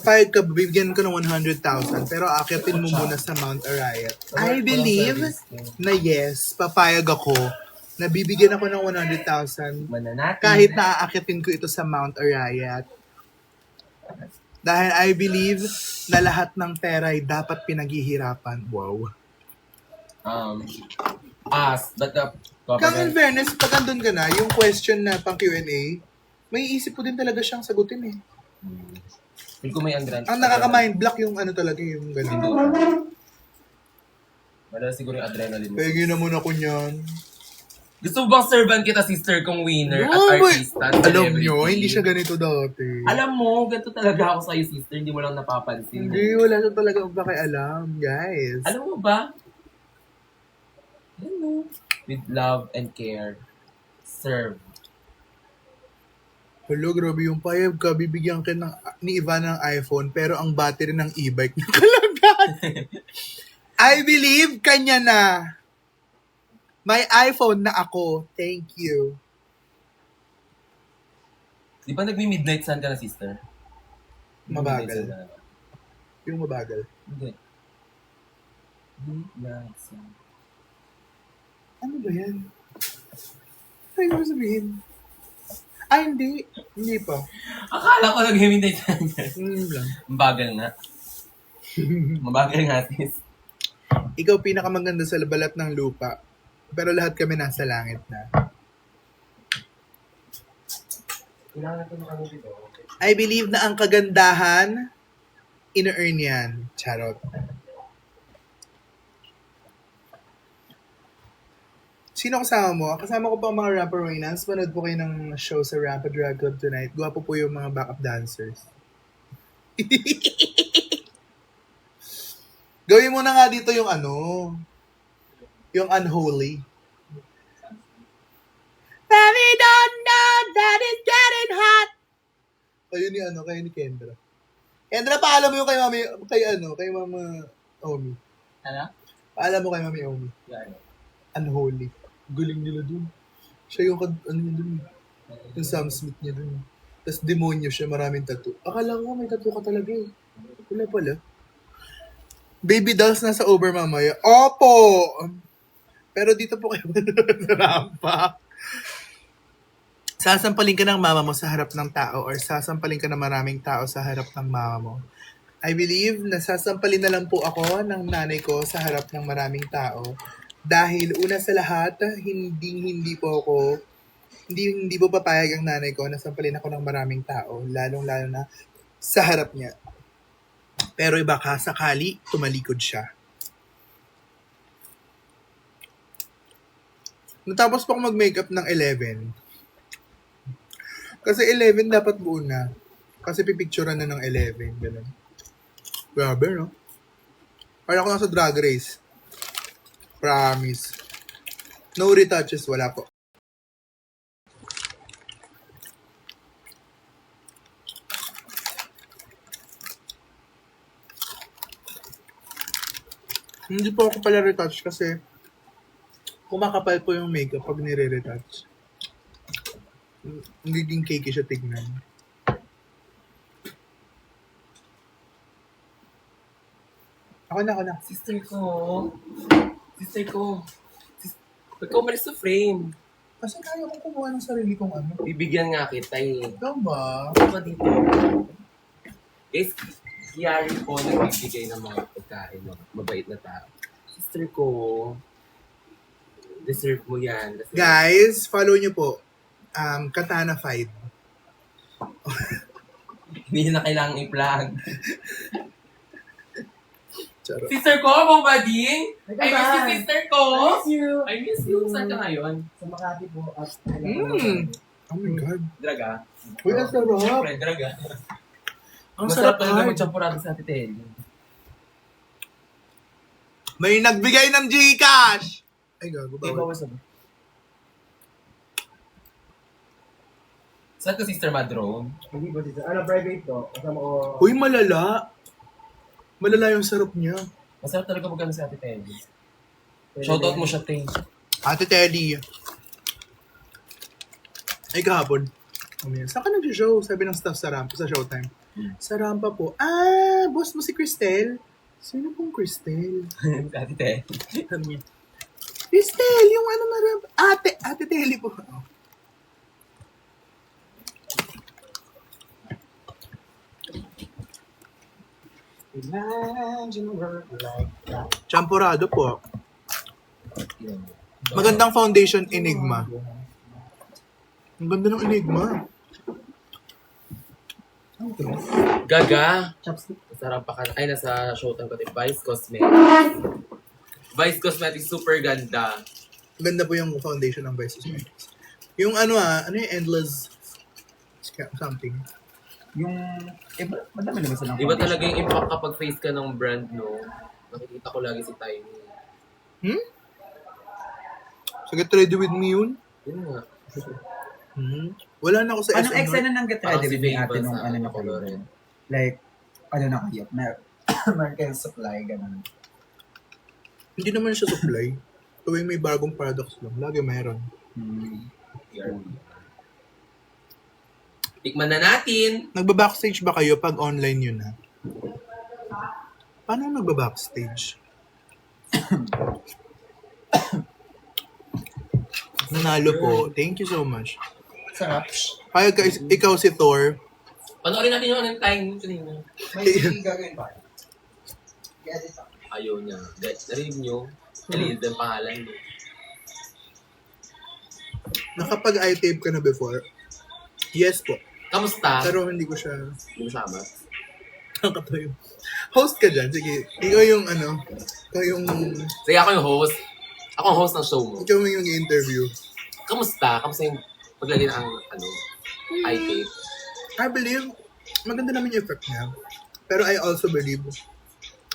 Papayag ka, bibigyan ko ng 100,000 pero aakitin mo muna sa Mount Arayat. I believe na yes, papayag ako na bibigyan ako ng 100,000 Mananati. kahit na aakitin ko ito sa Mount Arayat. Dahil I believe na lahat ng pera ay dapat pinaghihirapan. Wow. But the Kang in government, fairness, pag andun ka na, yung question na pang Q&A, may isip ko din talaga siyang sagutin eh. feel ko may andran. Ang nakaka-mind block yung ano talaga, yung gano'n. Madala siguro yung adrenaline mo. Pegi naman ako niyan. Gusto mo bang servan kita, sister, kong winner at Oh, artista? at alam celebrity? nyo, hindi siya ganito dati. Alam mo, ganito talaga ako sa'yo, sister. Hindi mo lang napapansin. Hindi, wala siya talaga pakialam, guys. Alam mo ba? Hello. With love and care. Serve. Hello, grabe yung payag ka. Bibigyan ka ni Ivan ng iPhone, pero ang battery ng e-bike nakalagat. I believe kanya na. May iPhone na ako. Thank you. Di ba nagmi-midnight sun ka na, sister? Mabagal. Midnight sun ka na. Yung mabagal. Hindi. Midnight sun. Ano ba yan? Ano yung sabihin? Ay, hindi. Hindi pa. Akala ko nag-midnight sun ka. Lang. Mabagal nga. Mabagal nga, sis. Ikaw pinakamaganda sa balat ng lupa. Pero lahat kami nasa langit na. I believe na ang kagandahan, ina-earn yan. Charot. Sino kasama mo? Kasama ko pa ang mga rapper Waynans. Manood po kayo ng show sa Rapper Drag Club tonight. Gwapo po yung mga backup dancers. Gawin mo na nga dito yung ano, yung unholy. Baby, don't know that it's getting hot. Kayo ni ano, kayo ni Kendra. Kendra, paalam mo yung kay Mama Omi. Ano? Paalam mo kay Mami Omi. Yan. Unholy. Galing nila dun. Siya yung, dun. Yung Sam Smith niya dun. Tapos demonyo siya, maraming tattoo. Akala ko may tattoo ka talaga eh. Wala pala. Baby dolls nasa Uber mamaya. Opo! Pero dito po kayo sa rampa. Sasampalin ka ng mama mo sa harap ng tao or sasampalin ka ng maraming tao sa harap ng mama mo. I believe na sasampalin na lang po ako ng nanay ko sa harap ng maraming tao. Dahil una sa lahat, hindi po papayag ang nanay ko na sampalin ako ng maraming tao. Lalong-lalo na sa harap niya. Pero iba ka, sakali, tumalikod siya. Natapos pa ako mag-makeup ng 11. Kasi 11 dapat buo na. Kasi pipicturean na ng 11. Ganun. Grabe, no? Parang ako nasa drag race. Promise. No retouches, wala po. Hindi po ako pala retouch kasi kumakapal po yung makeup pag nire-retouch. Nagiging cakey siya tignan. Ako na. Sister ko. Ba't ka umalis sa frame? Kasi kaya kong kumuha ng sarili kong ano. Bibigyan nga kita eh. Ikaw ba? Ano ba dito? Guys, kiyari ko nagbibigay ng mga pagkain, mga mabait na tao. Sister ko, deserve mo yan. Kasi Guys, follow nyo po. Katana 5. hindi na kailangang i-plug. Charot. Sister ko, mong bading! I Nagkaba. miss you, sister ko! Miss you. I miss you. Saan ka ngayon? Sa Makati po. At Oh my God. Draga? Uy, ang sarap. Siyempre, draga. Ang Masarap sarap talaga ay. magchampurado sa Ate Telly. May nagbigay ng Gcash! Ay, gago. Okay, Bawal. bawas na ba? Saan ka, Sister Madrone? Hindi po dito. Ano, private to. Kasama ko. Uy, malala. Malala yung sarap niya. Masarap talaga magkano sa Ate Telly. Pwede Shoutout din. mo siya, Tay. Ate Teddy. Ay, kahapon. Saan ka nag-show? Sabi ng staff sa ramp, sa Showtime. Sa rampa po. Boss mo si Cristel? Sino pong Cristel? Dati te. Cristel, yung ano na rampa. Ate Telly po. Imagine a world like that. Champurado po. Magandang foundation, Enigma. Ang ganda ng Enigma. Ano ito? Gaga. Chopstick. Sarap pa ka. Ay, nasa showtime ko. Vice Cosmetics. Vice Cosmetics, super ganda. Ganda po yung foundation ng Vice Cosmetics. Yung ano yung endless something. Yung, madami naman silang Iba talaga yung impact kapag face ka ng brand, no? Nakikita ko lagi si Tiny. So get ready with me yun? Yun nga. Wala na ako sa Anong SM. exa na nang get ready Parang si with me Faye ate ba nung sa ano na kayo? Colorado? Like, ano na kayo? Meron kayong supply, ganun. Hindi naman siya supply. Tuwing may bagong products lang, lagi mayroon. Tikman na natin! Nagba-backstage ba kayo pag online yun ha? Paano nagba-backstage? Nanalo po. Thank you so much. Sarap. Payag ka, ikaw si Thor. Panoorin natin yung anong time kanina. May gagawin pa. Get it up. Ayaw niya. Narinig nyo? Naliid ang pangalan mo. Nakapag-i-tape ka na before? Yes po. Kamusta? Pero hindi ko siya Hindi mo sama? nakatayo. Host ka dyan. Sige. Ikaw yung ikaw yung, Sige, ako yung host. Ako ang host ng show mo. ikaw yung interview. Kamusta? Kamusta yung paglagay ng i-tape? I believe, maganda naman yung effect niya. Pero I also believe,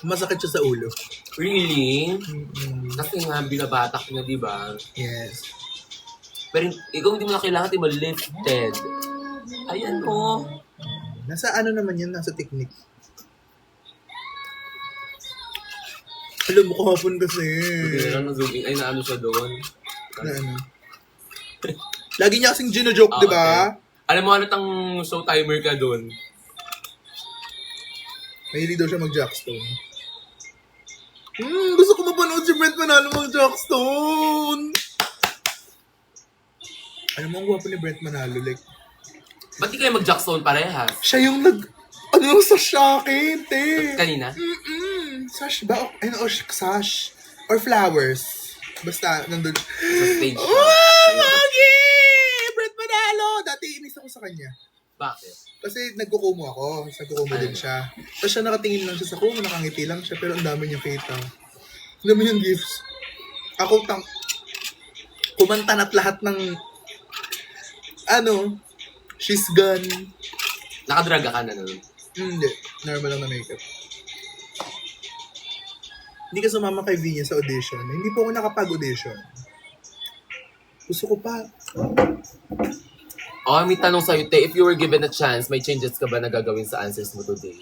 masakit siya sa ulo. Really? Mm-mm. Kasi nga, binabatak na, di ba? Yes. Pero ikaw hindi mo na kailangan, di ba, lifted. Ayan, oh. Nasa ano naman yun, nasa technique. Alam mo kahapon kasi. Buti na lang na-zooming. Ay, naano siya doon. Na ano. Lagi niya kasing gino-joke, di ba? Okay. Alam mo, ano tang show timer ka doon? Mahilig daw siya mag-jackstone. Gusto ko mapanood si Brent Manalo mag-jackstone. Alam mo, ang gwapo ni Brent Manalo. Like, Ba't di kayo mag-jackstone parehas? siya yung sa akin, te. Kanina? Sash ba? Sash. Or flowers. Basta, nandun. Sa stage. Oh, Magi! Brent Manalo! Dati inis ako sa kanya. Bakit? Kasi nagkukumo ako. Nagkukumo din siya. Tapos siya nakatingin lang siya sa kumo, nakangiti lang siya, pero ang dami niyang kita. Ang dami niyang gifts. Ako kumanta na't lahat ng she's gone. Nakadraga ka na nun. Hindi. Normal lang na makeup. Hindi ka sumama kay Vinya sa audition. Hindi po ako nakapag-audition. Gusto ko pa. Oh, may tanong sa'yo, Te. If you were given a chance, may changes ka ba na gagawin sa answers mo today?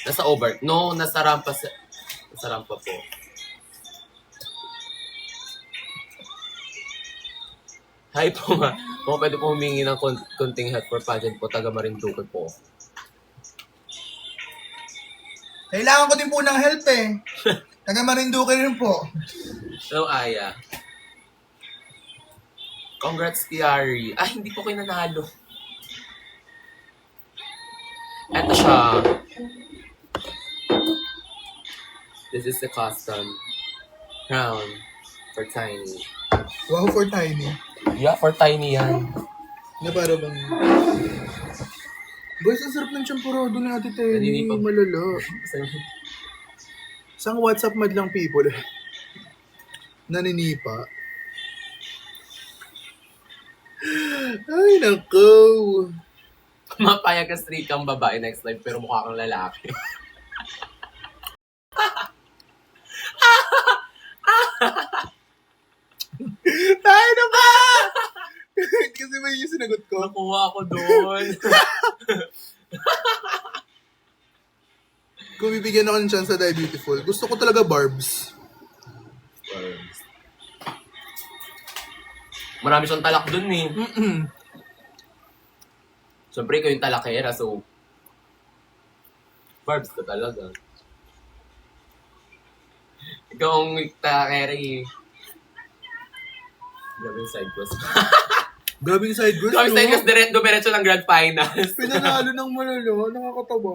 Nasa over. No, nasa rampa po. Hi po nga. Kung pwede po humingi ng konting help for pageant po, taga Marinduque po. Kailangan ko din po ng help eh. Taga Marinduque rin po. Hello, Aya. Congrats, Kiari. Ay, hindi po kayo nanalo. Eto siya. This is the custom crown for Tiny. Wow, for Tiny. Yeah, for Tiny yan. Na para bang... Boys, ang sarap ng champurado ni Ate Tiny. Naninipa. Malala. Isang WhatsApp madlang people. Naninipa. Ay, nako. Mapayag ka straight kang babae next live pero mukha kang lalaki. Tayo na ba? Kasi may yung sinagot ko. Nakuha ako doon. Kung bibigyan ako ng chance sa Die Beautiful, gusto ko talaga Barbs. Marami siyang talak doon eh. Siyempre, ikaw yung talakera, so... Barbs ka talaga. Ikaw ang talakera eh. Grabe yung side quest. Grabe yung side quest, Grabe yung side no? quest, dumiretso ng grand finals. Pinanalo ng malalo, nakakatawa.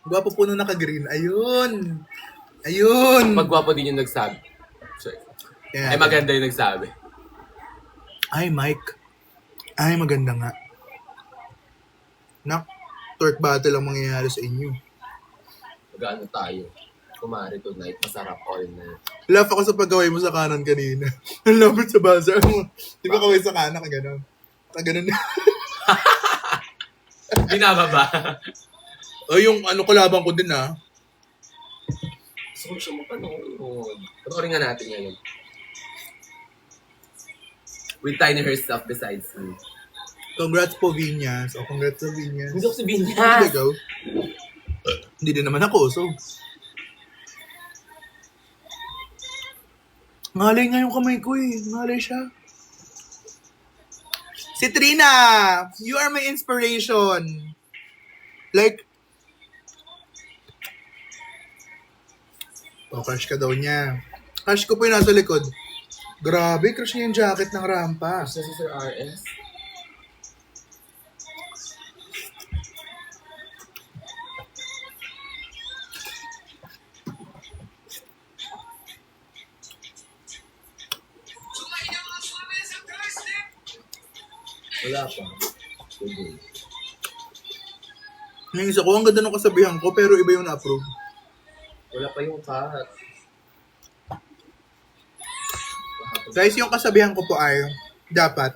Gwapo po nung naka-green. Ayun! Ayun! Magwapo din yung nagsabi. Sorry. Yeah. Ay, maganda yung nagsabi. Ay, Mike. Ay, maganda nga. Nak, torque battle ang mangyayari sa inyo. Mag-ano tayo. Kumari tonight, masarap all night. Laugh ako sa paggaway mo sa kanan kanina. Ang lapit sa buzzer mo. Di ba kaway sa kanan ka gano'n? Ka gano'n. Binababa. O yung ano kalaban ko din ah. Gusto ko siya mapanood. Panoorin nga natin ngayon. With Tiny herself besides me. Congrats po, Vinyas. O, congrats sa Vinyas. Hindi ko sabihin Hindi niya. ikaw. Hindi din naman ako, so. Ngalay nga yung kamay ko eh. Ngalay siya. Si Trina! You are my inspiration. Like, crush ka daw niya. Crush ko po yung nasa likod. Grabe, crush niya yung jacket ng rampa. Gusto si Sir RS? Wala pa. Sige. Yung isa ko, ang ganda ng kasabihan ko, pero iba yung na-approve. Wala pa yung cut. Guys, yung kasabihan ko po ay, dapat,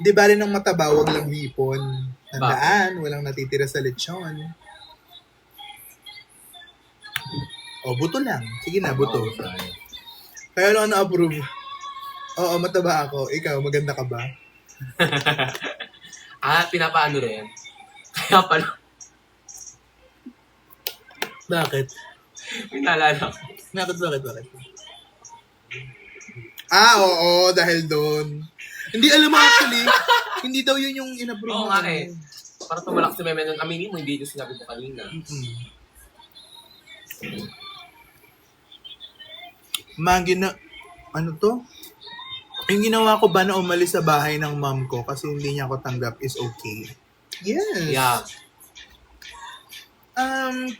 di bali ng mataba, wag lang hipon. Tandaan, walang natitira sa lechon. O, buto lang. Sige na, buto. Kaya lang na-approve. Oo, mataba ako. Ikaw, maganda ka ba? Pinapaano rin. Kaya pala, Bakit? pinalala ko. Bakit? Oo, dahil doon. Hindi alam mo actually, hindi daw yun yung in-approve. Oo nga eh. Para tumalak si Meme nun. Aminin mo, hindi yung sinabi ko kanina. Ano to? Yung ginawa ko ba na umalis sa bahay ng mom ko kasi hindi niya ako tanggap is okay. Yes. Yeah.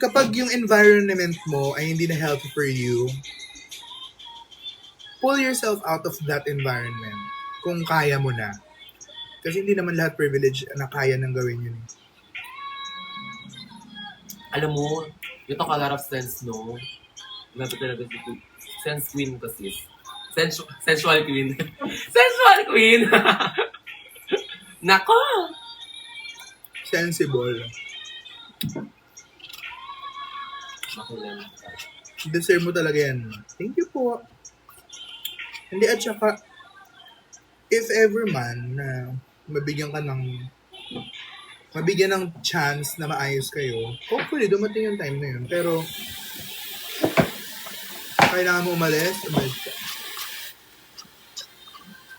Kapag yung environment mo ay hindi na healthy for you, pull yourself out of that environment kung kaya mo na. Kasi hindi naman lahat privilege na kaya nang gawin yun. Alam mo, ito ka lot of sense, no? Grabe talaga si Sense Queen kasi. Sensual Queen. Sensual Queen! Nako! Sensible. Makulang. Deserve mo talaga yan. Thank you po. Hindi, at saka, if ever man na mabigyan ng chance na maayos kayo, hopefully dumating yung time na yun. Pero, kailangan mo umalis ka.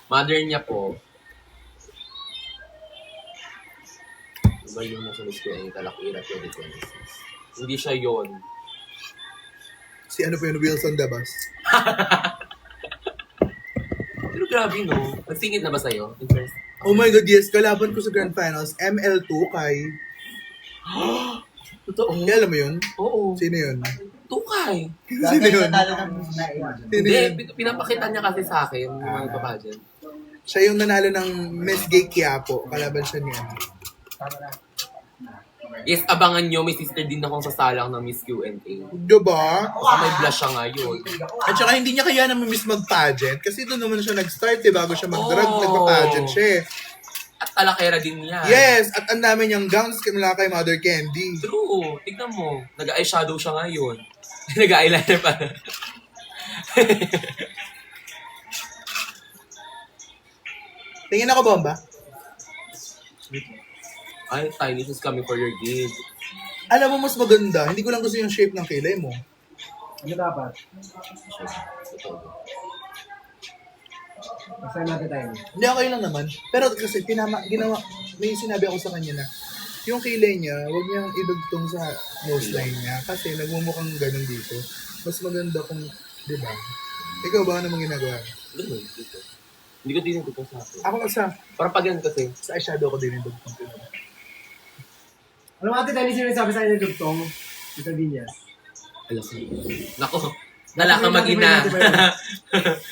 Mother niya po, iba yung nasa list ko yung Talakira 2026. Hindi siya yon. Si ano po yun, Wilson Dabas. Pero grabe, no? Nagsingit na ba sa'yo? In first? Oh my God, yes. Kalaban ko sa Grand Finals, ML2 kay... Totoo? Alam mo yun? Oo. Sino yun? Tukay. Sino yun? na-imagine. Sino yun? Hindi, pinapakita niya kasi sa akin yung mga papageant. Siya yung nanalo ng Miss Gay Quiapo. Kalaban siya niya. Yes, abangan nyo, may sister din akong sasalang ng Miss Q&A. Diba? Baka may blush siya ngayon. At saka hindi niya kaya naman miss mag-pageant kasi doon naman siya nag-start bago siya mag-drag, Oo. nagpa-pageant siya eh. At talakera din niya. Yes! At ang dami niyang gowns mula kay Mother Candy. True. Tignan mo. Nag-eyeshadow siya ngayon. Nag-eyeliner pa. Tingin ako bomba. Ay, Tiny is coming for your gift. Alam mo mas maganda, hindi ko lang gusto yung shape ng kilay mo. Ano dapat? Saan natin tayo? Hindi, okay lang naman. Pero kasi ginawa, may sinabi ako sa kanya na yung kilay niya, huwag niyang idugtong sa nose line niya kasi nagmumukhang ganun dito. Mas maganda kung, di ba? Ikaw ba ano namang ginagawa? Ganun, dito. Hindi ko dinudugtong sa akin. Ako sa Parang pag yan kasi. eyeshadow ko din yung dugtong. Ano ate tayo sinasabi sa akin ng dugtong? Ito din yan. Alas Nako, dala ka mag-ina.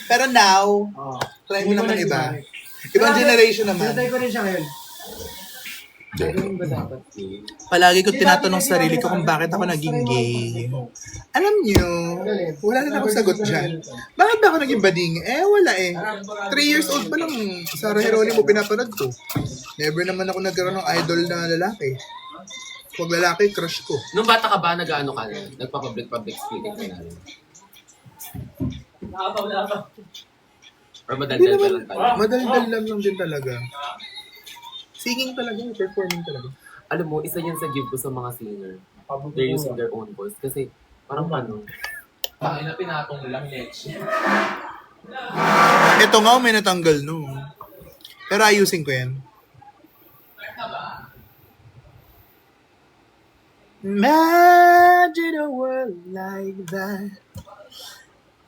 Pero now, Oo. try mo naman iba. Ibang generation naman. Tinatry ko rin siya ngayon. Ganun ba dapat? Palagi ko tinatanong sa sarili ko kung bakit ako naging gay. Alam niyo, wala na ako sagot dyan. Bakit ba ako naging bading? Wala eh. 3 years old pa lang, Sarah Geronimo pinapanood ko. Never naman ako nagkaroon ng idol na lalaki. Pag lalaki, crush ko. Nung bata ka ba, nag-ano ka na? Nagpa-public speaking ka na? Or Hindi madaldal ka naman, lang tayo? madaldal lang din talaga. Singing talaga, performing talaga. Alam mo, isa yan sa give ko sa mga singer. They're using their own voice. Kasi, parang ano? Bakit na pinatong lang next? Ito nga, may natanggal no. Pero ayusin ko yan. Imagine a world like that.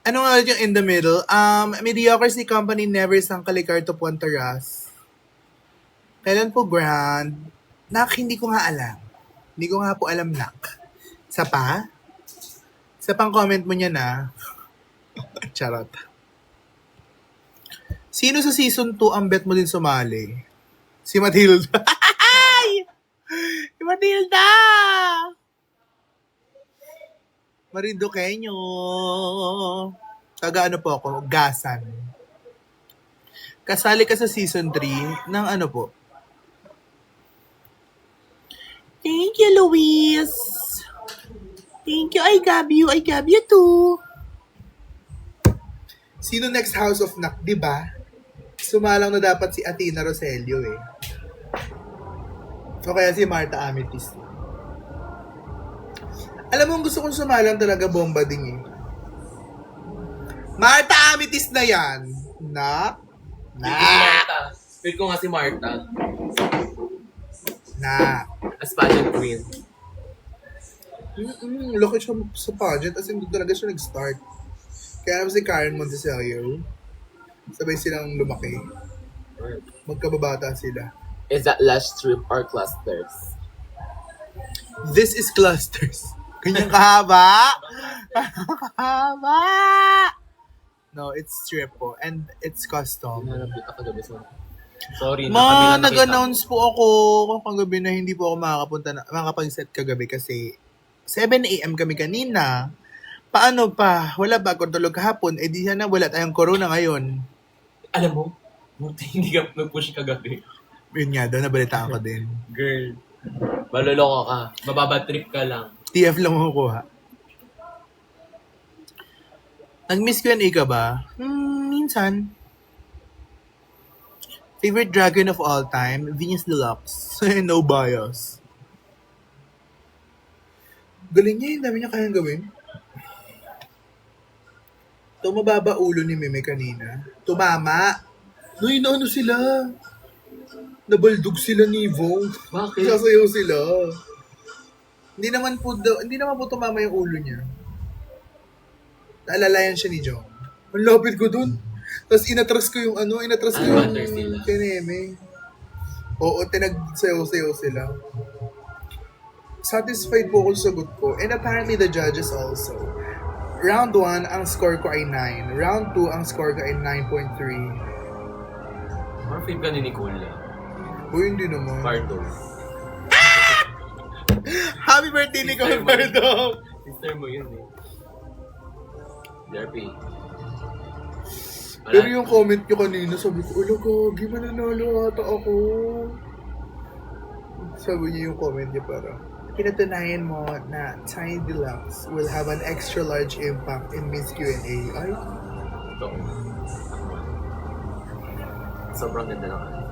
Ano nga ulit yung in the middle? Mediocrity Company never sang kalikar to Puantaras. Kailan po grand? Nak, hindi ko nga alam. Hindi ko nga po alam, nak. Sa pa? Sa pang comment mo niya na. Charot. Sino sa season 2 ang bet mo din sumali? Si Matilda. Si Matilda! Marinduqueño. Taga ano po ako? Gasan. Kasali ka sa season 3 ng ano po? Thank you, Luis. Thank you. I love you. I love you too. Sino next House of Nak, di ba? Sumalang na dapat si Athena Roselio eh. O kaya si Marta Amethyst. Alam mo, gusto kong sumalang talaga bomba ding eh. Marta Amethyst na yan. Na? Marta. Feel ko nga si Marta. Na. As pageant queen. Laki siya sa pageant. As in, doon talaga siya nag-start. Kaya naman si Karen Montecillo. Sabay silang lumaki. Magkababata sila. Is that last strip or clusters? This is clusters. Ganyan kahaba. Kahaba. No, it's strip po. And it's custom. Hinanap kita kagabi sa... Sorry, Ma, nakabila na kita. nag-announce po ako kagabi na hindi po ako makakapag-set kagabi kasi 7 a.m. kami kanina. Paano pa? Wala ba akong tulog kahapon? Eh di sana wala tayong corona ngayon. Alam mo, buti hindi ka nag-push kagabi. Yun nga daw, nabalitaan ko din. Girl, maloloko ka. Mababa trip ka lang. TF lang makukuha. Nag-miss Q&A ka ba? Minsan. Favorite dragon of all time? Venus Deluxe. No bias. Galing niya, yung dami niya kayang gawin. Tumababa ulo ni Meme kanina. Tumama. No, ano sila? Nabaldog sila ni Vong. Bakit? Sasayaw sila. Hindi naman po tumama yung ulo niya. Naalalayan siya ni John. Ang lapit ko dun. Tapos inatras ko yung matter sila. kineme. Oo, tinagsayaw-sayaw sila. Satisfied po ako sa sagot ko. And apparently the judges also. Round 1, ang score ko ay 9. Round 2, ang score ko ay 9.3. Parang fave ka ni Nicole. Uy, hindi naman. Pardo. Happy birthday, Nicole Pardo! Sister mo yun eh. DRP. Pero yung comment nyo kanina, sabi ko, ulo ko, mananalo ata ako. Sabi niya yung comment niya parang, pinatunayan mo na Tiny Deluxe will have an extra large impact in Miss Q&A. Ay, Ito. Sobrang ganda ng answer.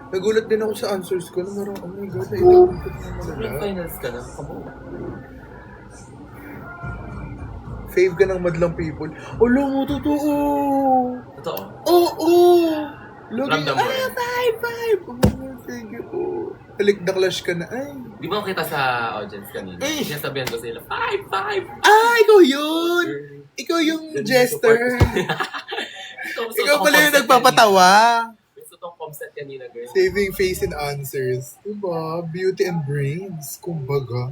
nagulat din ako sa answers ko na parang, oh my God, na-inapin ko na Sobrang malala. finals ka na. Come on. Fave ka ng madlang people. Alam mo, totoo. Totoo. Oo. Lagi, Ramdam mo rin. five. Oh, thank you. Halik na clash ka na. Ay. Di ba kita sa audience kanina? Eh. Sinasabihan ko sila, 5. Ikaw yun. Ikaw yung jester. Ikaw pala yung nagpapatawa. Gusto tong comset kanina, girl. Saving face and answers. Diba? Beauty and brains. Kumbaga.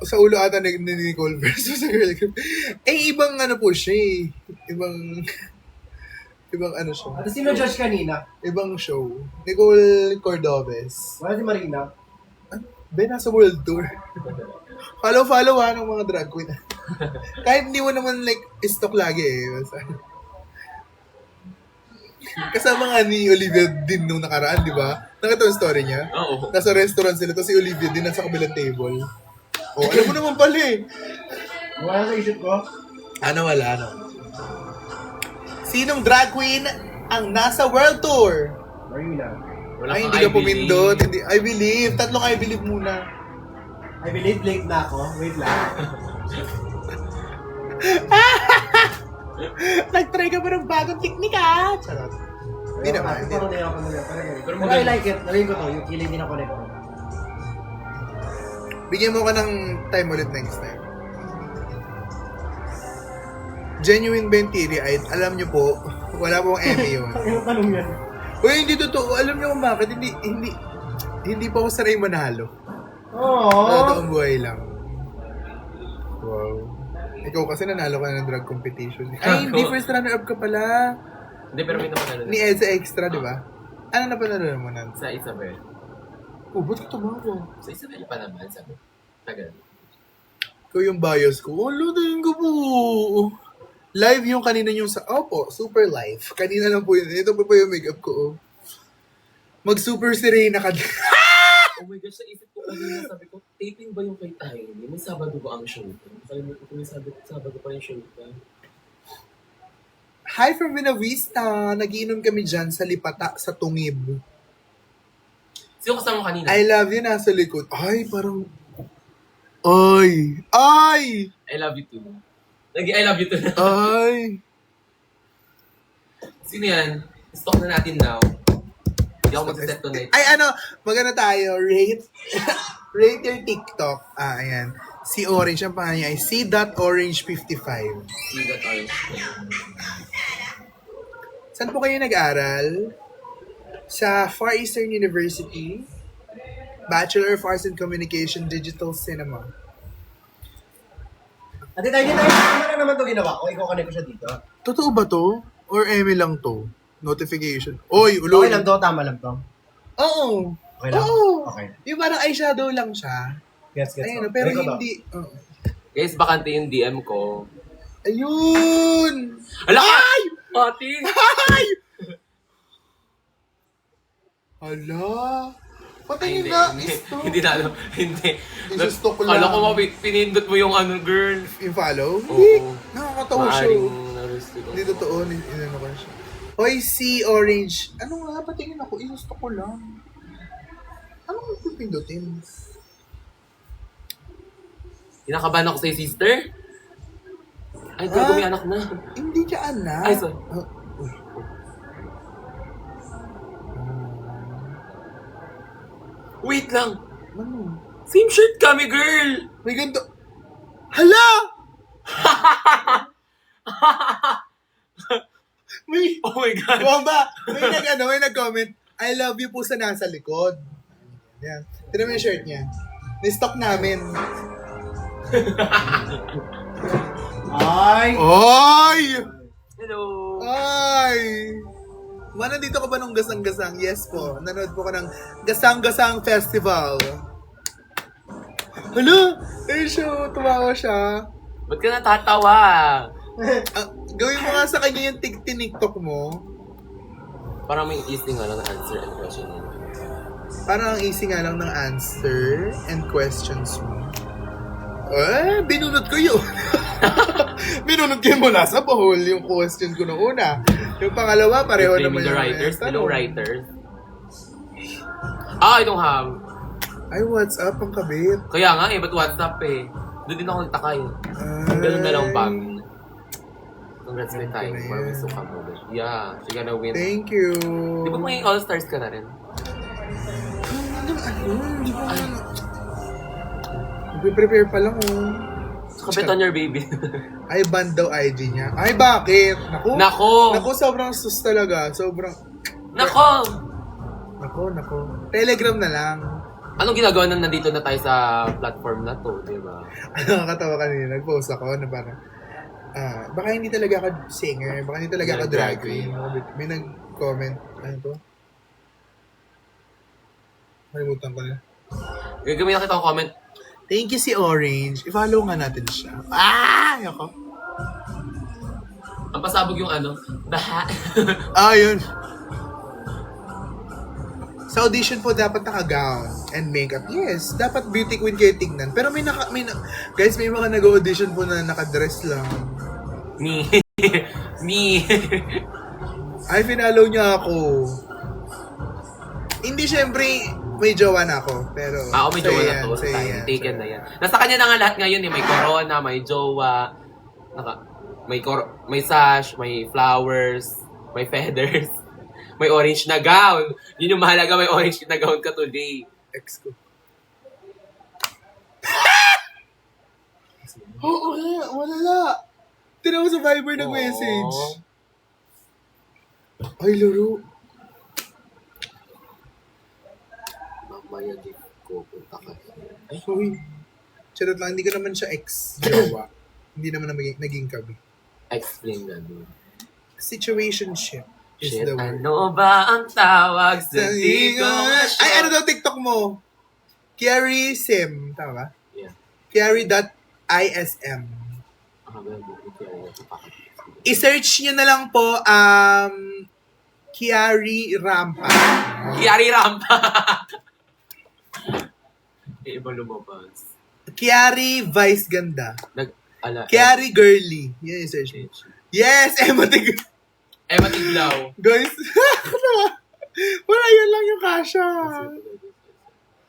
Sa ulo ata ni Nicole versus sa girl group. Ibang ano po siya eh. Ibang ano siya. At sino judge kanina? Ibang show. Nicole Cordobes. Wala si Marina. Nasa world tour. Follow ng mga drag queen. Kahit hindi mo naman like stock lagi eh. Basta. Kasama nga ni Olivia din nung nakaraan, di ba? Nakita yung story niya? Oo. Nasa restaurant sila, tapos si Olivia din nasa kabilang table. Alam mo naman pala eh. Wala sa isip ko. Wala. Sinong drag queen ang nasa world tour? Marina. Wala Ay, kang hindi ka I believe. pumindot. Hindi. I believe. Tatlong I believe muna. I believe late na ako. Wait lang. Nag-try ka pa ng bagong teknika. Charot. Hindi naman. Hindi Parang naman. hindi ako nila. Pero Pero I maganda. like it. Nalagin ko to. Yung killing din ako nito. Bigyan mo ka ng time ulit next time. Genuine ba yung teary-eyed? Alam niyo po, wala pong Emmy yun. Ang tanong yan. Uy, hindi totoo. Alam niyo kung bakit? Hindi pa ako sanay manalo. Oo. Totoong buhay lang. Wow. Ikaw kasi nanalo ka na ng drag competition. Ay, hindi. First runner-up ka pala. Hindi, pero may napanalo Ni na. Edsa Extra, di ba? Ano na panalo mo nun? Sa Isabel. Ba't ka tumawa? Sa Isabel pa naman, sabi. Tagal. Ikaw yung bias ko. Tingin ko po. Live yung kanina yung sa... Opo, super live. Kanina lang po yun. Ito pa yung makeup ko. Mag-super Serena ka. Oh my gosh, naisip ko kanina, sabi ko, taping ba yung kay Tiny? May Sabado ba ang show? Nakalimutan ko may Sabado pa yung show. Hi from Vinavista. Nagiinom kami dyan sa Lipata, sa Tungib. Sino kasama mo kanina? I love you nasa likod. Ay, parang... Ay! I love you too. I love you too. Ay! Sino yan? Stock na natin now. Hindi ako mag-set tonight. Ay, maganda tayo. Rate your TikTok. Ayan. Si Orange, ang pangalan niya ay c.orange55. See that orange. Saan po kayo nag-aral? Sa Far Eastern University. Bachelor of Arts in Communication, Digital Cinema. Ate tayo, ano na naman ito ginawa ko? Ikaw kanay ko siya dito. Totoo ba to? Or Emmy lang to? Notification. Oy, ulo. Okay lang to, tama lang to. Oo. Okay lang? Oo. Okay. Yung parang eyeshadow lang siya. Gets. Ayun, pero Ikaw ba? hindi. Oo. Guys, bakante yung DM ko. Ayun! Ala ka! Pati! Ay! Hala! Patingin na! Stop! Hindi na alam. Hindi. Isustock ko lang. Alam ko, pinindot mo yung ano, girl. Yung follow? Oo. Hindi! Nakakatawa siya. Maaring narusto ko. Hindi totoo. Inano ko siya. Hoy, si Orange. Ano nga? Patingin ako. Isustock ko lang. Anong pipindutin? Kinakabahan ako sa'yo, sister. Ay, girl, may anak na. Hindi siya anak. Ay, sorry. Uy. Wait lang. Ano? Same shirt kami, girl. May ganito. Hala! May, Oh my God. Bomba! May nag-comment, I love you po sa nasa likod. Yan. Tignan mo yung shirt niya. Ni-stock namin. Ay! Oy! Hello. Ay! Nandito ka ba nung Gasang-Gasang? Yes po. Nanood po ko ng Gasang-Gasang Festival. Hala! Eh siya, tumawa siya. Ba't ka natatawa? Gawin mo nga sa kanya yung TikTok mo. Parang may easy nga lang na answer and question. Parang ang easy nga lang ng answer and questions mo. Binunod ko yun. Binunod ko mula sa bahol yung question ko nung una. Yung pangalawa, pareho You're naman blaming the yung writers. tanong. Hello, writers. I don't have. Ay, what's up ang kabit? Kaya nga eh, ba't WhatsApp eh? Doon din ako nagtaka eh. Ganun na lang bang. Congrats kay Time. na Marami yan. suka mo. Yeah, she gonna win. Thank you. Di ba maging All-Stars ka na rin? Hindi ko Nagpe-prepare pa lang Kapit on your baby. Ay, ban daw IG niya. Ay, bakit? Naku. Nako! Sobrang sus talaga. Sobrang... Nako! Nako. Telegram na lang. Anong ginagawa na nandito na tayo sa platform na to, di ba? Nakakatawa kanina. Nag-post ako na parang, baka hindi talaga ako singer. Baka hindi talaga ako drag queen. May nag-comment. Ano to? Malimutan ko na. Gagawin na kita ang comment. Thank you si Orange. I-follow nga natin siya. Ayoko. Ang pasabog yung ano, baha. Yun. Sa audition po, dapat naka-gown and makeup. Yes, dapat beauty queen kayo tignan. Pero guys, may mga nag-audition po na naka-dress lang. Me. Me. Ay, finalo niya ako. Hindi, syempre, may jowa na ako. Pero, May jowa na to. sa'yo Tayo, yan. taken na yan. Nasa kanya na nga lahat ngayon eh. May corona, may jowa, may sash, may flowers, may feathers, may orange na gown. Yun yung mahalaga, may orange na gown ka today. Ex ko. Oo, wala. Tinaw sa Viber nag-message. Ay, laro. Mamaya di ko punta ka. Ay, Uy. Charot lang, hindi ko naman siya ex-jowa. Hindi naman naging kami. explain na doon. Situationship is Shit, the word. ano ba ang tawag sa di ko Ay, ano daw TikTok mo? Kiari Sim. Tama ba? Yeah. Kiari.ism. I-search nyo na lang po, Kiari Rampa. Kiari Rampa! Iba lumabas. Kiari Vice Ganda. Kiari Girly. Yan yung search mo. Yes! Emma Tiglaw. Guys, wala yun lang yung kasha.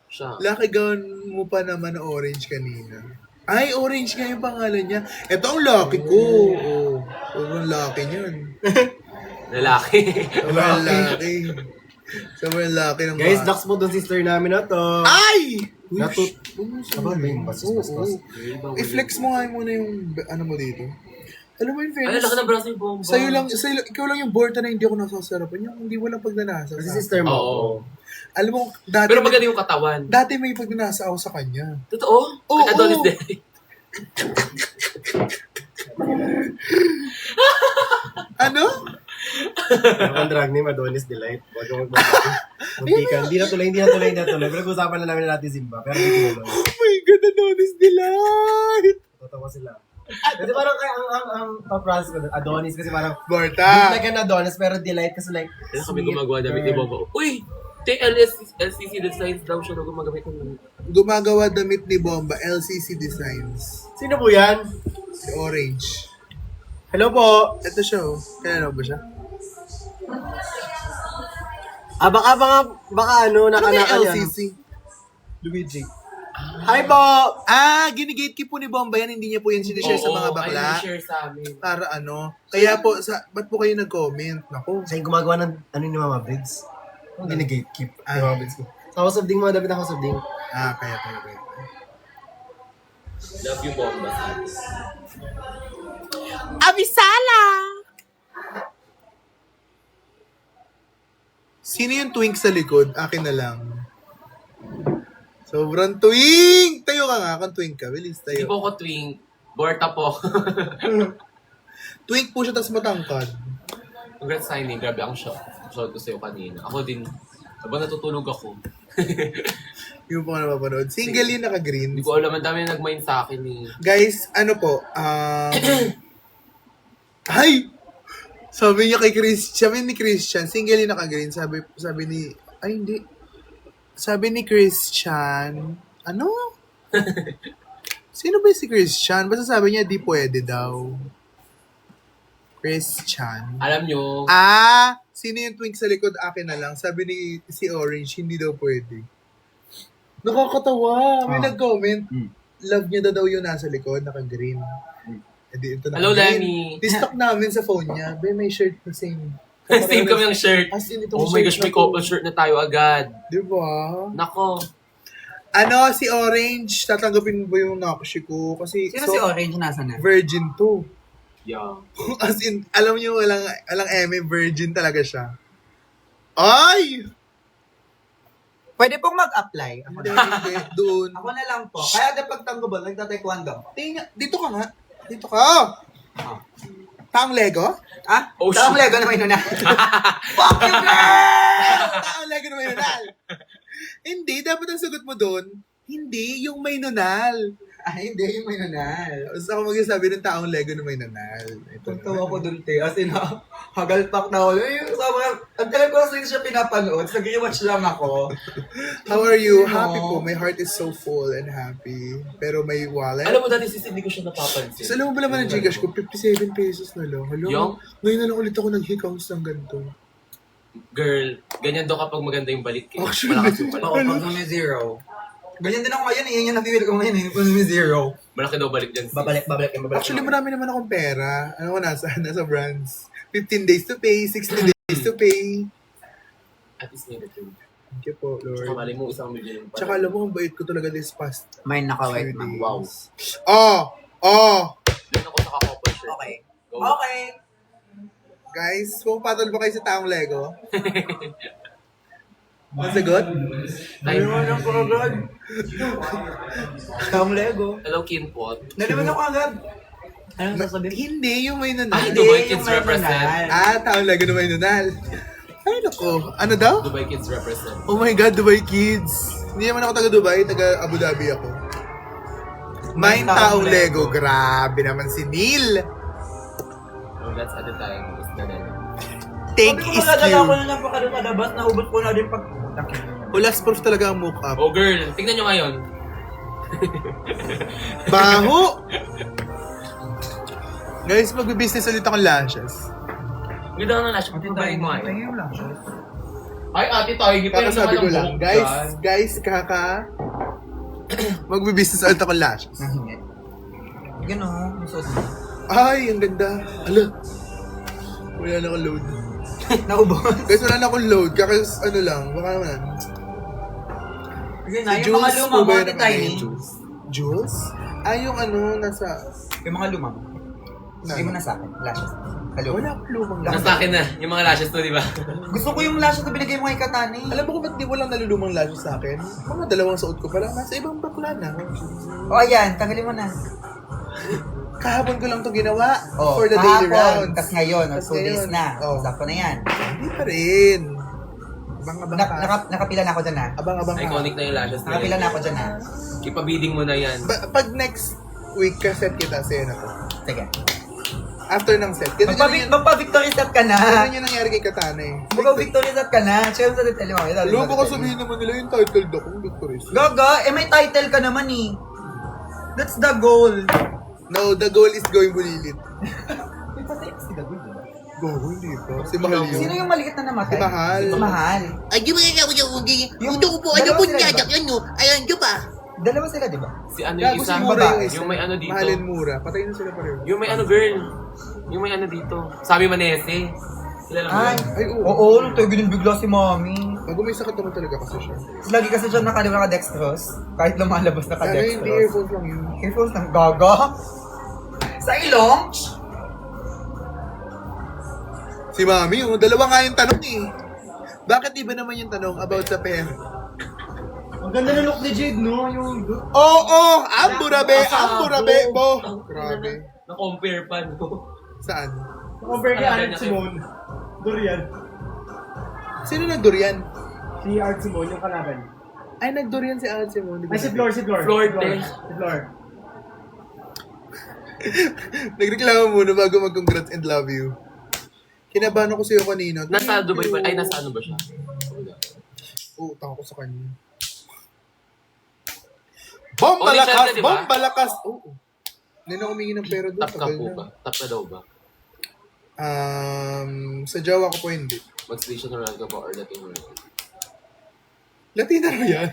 Siya. Lucky gown mo pa naman na orange kanina. Ay, orange nga yung pangalan niya. Ito ang lucky ko. Oh, sobrang lucky niyan. Lalaki. Sobrang lucky. Sobrang lucky ng Guys, docs mo doon sister namin na to. Ay! Aba, may bastos. I-flex mo nga muna yung ano mo dito. Alam mo yung Ay, fairness, laki ng braso yung bomba. ikaw lang yung borta na hindi ako nasasarapan. Yung hindi walang pagnanasa. Kasi sister mo. Oo. Alam mo, dati, Pero maganda yung katawan. dati may pagnanasa ako sa kanya. Totoo? Oo. Kay Adonis din. Ano? Ang drag name, Adonis Delight. Huwag kang magbabati. Muntikan. Hindi na tuloy. Pinag-usapan na namin natin Simba. Pero hindi tuloy. Oh my God, Adonis Delight! Tatawa sila. Kasi parang ang process ko, Adonis kasi parang Borta! like an Adonis pero Delight kasi like Kaya kami gumagawa damit ni Bomba. Uy! LCC Designs daw siya na gumagamit ng... Gumagawa damit ni Bomba, LCC Designs. Sino po yan? Si Orange. Hello po. Ito siya, oh. Kailan ba siya? Baka ano, Ano may naka-naka LCC? Luigi. Hi po! Ginigate po ni Bomba yan. Hindi niya po yan sinishare sa mga bakla. Ay, share sa amin. Para ano. Kaya po, ba't po kayo nag-comment? Naku. Siya yung gumagawa ng ano ni Mama Briggs. Hindi na gatekeep. Ah. Mama Briggs ko. Sa House of Ding, mga dapat ng House of Ding. Kaya. Love you, Bomba. Sa amin. Abisala! Sino yung twink sa likod? Akin na lang. Sobrang twink! Tayo ka nga kung twink ka. Bilis Hindi tayo. po ako twink. Borta po. Twink po siya, tas matangkad. Congrats sa inyo. Grabe ang shot. Shot ko sa'yo kanina. Ako din. Habang natutulog ako. Yung po ka napapanood. Single yun naka-green. Hindi ko alam. Ang dami na nag-mind sa akin eh. Guys, ano po? Ay! Sabi niya kay sabi ni Christian, single yung naka-green. Sabi ni, ay hindi. Sabi ni Christian, ano? Sino ba si Christian? Basta sabi niya, di pwede daw. Christian. Alam nyo, Sino yung twink sa likod? Akin na lang. Sabi ni si Orange, hindi daw pwede. Nakakatawa. May nag-comment. love niya daw yung nasa likod, naka-green. Edi, ito na. Hello, Lenny. Distock namin sa phone niya. Be, may shirt na same. Same kami ng shirt. As in, itong Oh my shirt gosh, na may to. couple shirt na tayo agad. Diba? Nako. Ano, si Orange, tatanggapin mo ba yung nakushi ko? Kasi, Sino si Orange nasa na? virgin to. Yeah. As in, alam niyo, walang eme, virgin talaga siya. Ay! Pwede pong mag-apply. Ako Hindi, na. hindi, doon. Ako na lang po. Kaya na pagtanggol, nagta-taekwondo. Dito ka nga. Dito ka. Taong Lego? Ah? Oh, Taong shit. Lego na may nuna. Fuck you, girl! Taong Lego na may nunal. Hindi, dapat ang sagot mo doon, hindi, yung may nunal. Ay, hindi yung may nunal. Basta ako magsasabi ng taong Lego na may nunal. Ito Tuntawa ko dun, te. As in, hagalpak na ako. Ay, ang tagal ko kasi siya pinapanood. Nag-rewatch lang ako. How are you? Ano? Happy po. My heart is so full and happy. Pero may wallet. Alam mo dati sis, hindi ko siya napapansin. So, alam mo ba naman ang Gcash ko? 57 pesos na lang. Hello? Yung? Ngayon na lang ulit ako nag-hiccounts ng ganito. Girl, ganyan daw kapag maganda yung balik eh. Actually, Malakas yung Oo, balik. pag may zero. Ganyan din ako ngayon. Yan yung na-feel ko ngayon. Pag may zero. Malaki daw balik dyan sis. Babalik. Actually, marami naman akong pera. Ano ko, nasa brands. 15 days to pay, 60 days to pay. At least may return. Thank you po, Tsaka Lord. mali mo isang million pa. Tsaka alam mo, ang bait ko talaga this past May few naka-white days. Wow. Oh! Doon ako sa couple shirt. Okay. Go. Okay. Guys, pumapatol ba kayo sa taong Lego? Ang sagot? Naliwan lang ko agad. Taong Lego. Hello, Kinpot. Naliwan ako agad. Ano sasabihin? Hindi, yung may nunal. Ay, Hindi, Dubai yung Kids may represent. nunal. Taong Lego na may nunal. Ay, naku. Ano daw? Dubai Kids represent. Oh my God, Dubai Kids. Hindi naman ako taga Dubai, taga Abu Dhabi ako. May taong Lego. Grabe naman si Neil. Oh, that's at the time. It's na na. Take is Magdadala ko cute. na lang pa kadun sa labas. Naubos ko na din pag... Hulas proof talaga ang mock up. Oh girl, tignan nyo ngayon. Baho! Guys, magbe-business ulit akong lashes. Ganda na lash. Patubayin mo ngayon. yung lang siya. Ay, ate tayo. Kakasabi ko lang, guys, magbe-business ulit akong lashes. Nahingi. Yan o. Yung sauce. Ay, ang ganda. Ala. Wala na akong load. Naubos. Guys, wala na akong load. Kakas, ano lang, baka naman. Yun na, yung mga lumang, po ba mga yun ang tiny. ano? Jules? Yung ano, nasa... Yung mga lumang. Hindi mo na sa akin. Lashes. Hello. Wala akong lumang Nasa lashes. akin na, yung mga lashes to, di ba? Gusto ko yung lashes na binigay mo kay Katani. Alam mo kung ba't di walang nalulumang lashes sa akin? Mga dalawang suot ko pa lang. Nasa ibang bakla na. O ayan, tanggalin mo na. Kahapon ko lang to ginawa Oh, for the daily kahapon, rounds. tas ngayon, Tas 2 days ngayon. na. Oh. Sakto na yan. Hindi pa rin. Abang-abang ka. Nakapila na ako dyan ha. Abang-abang ka. Iconic na yung lashes na Nakapila yun. na ako dyan ha. Ipabidding mo na yan. Pag next week ka set kita, sa'yo na to. Sige. After ng set. Magpa-victory set ka na. Ganun yung nangyari kay Katana eh. Magpa-victory set ka na. Siyempre sa detail mo. Alam ko sabihin naman nila yung title doon kung victory. Gaga, may title ka naman eh. That's the goal. No, the goal is going bulilit. May patay si the goal, diba? Go, hindi pa. Si Mahal yun. Sino yung maliit na namatay? Si Mahal. Si Mahal. Ay, di ba nga ako yung Yung Ito ko po, ano dalawa po sila, niya, diba? yan no? Ayan, di ba? Dalawa sila, di ba? Si ano yung Gago si isa? Mura yung isa. Yung may ano dito. Mahalin Mura. Patayin na sila pareho. Yung may ano girl. Yung may ano dito. Sabi Manese. Sila lang Ay, yun. Ay, oo. oo, nung tayo bigla si Mami. Bago may sakit naman talaga kasi siya. Lagi kasi siya naka-dextrose. Kahit lumalabas Kaya hindi naka-dextrose. earphones lang yun. Earphones ng gaga. Sa ilong? Si Mami, dalawa nga yung tanong eh. Bakit iba naman yung tanong about sa pera? Ang ganda ng look ni Jade, no? Yung... Oo! Amburabe, bo! Grabe. Na-compare pa, no? Saan? Compare kay Art Simone. Durian. Sino nagdurian? Si Art Simone, yung kalaban. Ay, nagdurian si Alex mo. Ay, si Flor. Flor, te. Si Flor. Nagreklamo muna bago mag-congrats and love you. Kinabahan ako sa'yo kanina. Nasa Thank Dubai you. ba? Ay, nasa ano ba siya? Utang ako sa kanya. Only chance na, di ba? Bombalakas! Oo. Hindi na humingi ng pera doon. Tap ka tagal po na. ba? Tap na daw ba? Sa jowa ko po hindi. Mag-station round ka ba or Latin round? Latina rin yan.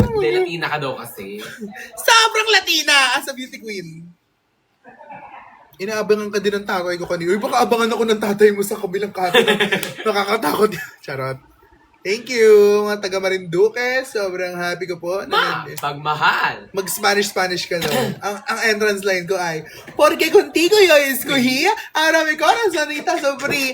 Hindi, Latina ka daw kasi. Sobra Sobrang Latina as a beauty queen. Inaabangan ka din ng tatay ko kanina. Uy, baka abangan ako ng tatay mo sa kabilang kato. Nakakatakot. Charot. Thank you, mga taga Marinduque. Sobrang happy ko po. Pagmahal. Mag-Spanish ka doon. ang entrance line ko ay, Porque contigo yo escogí, ahora mi corazonita sufrí.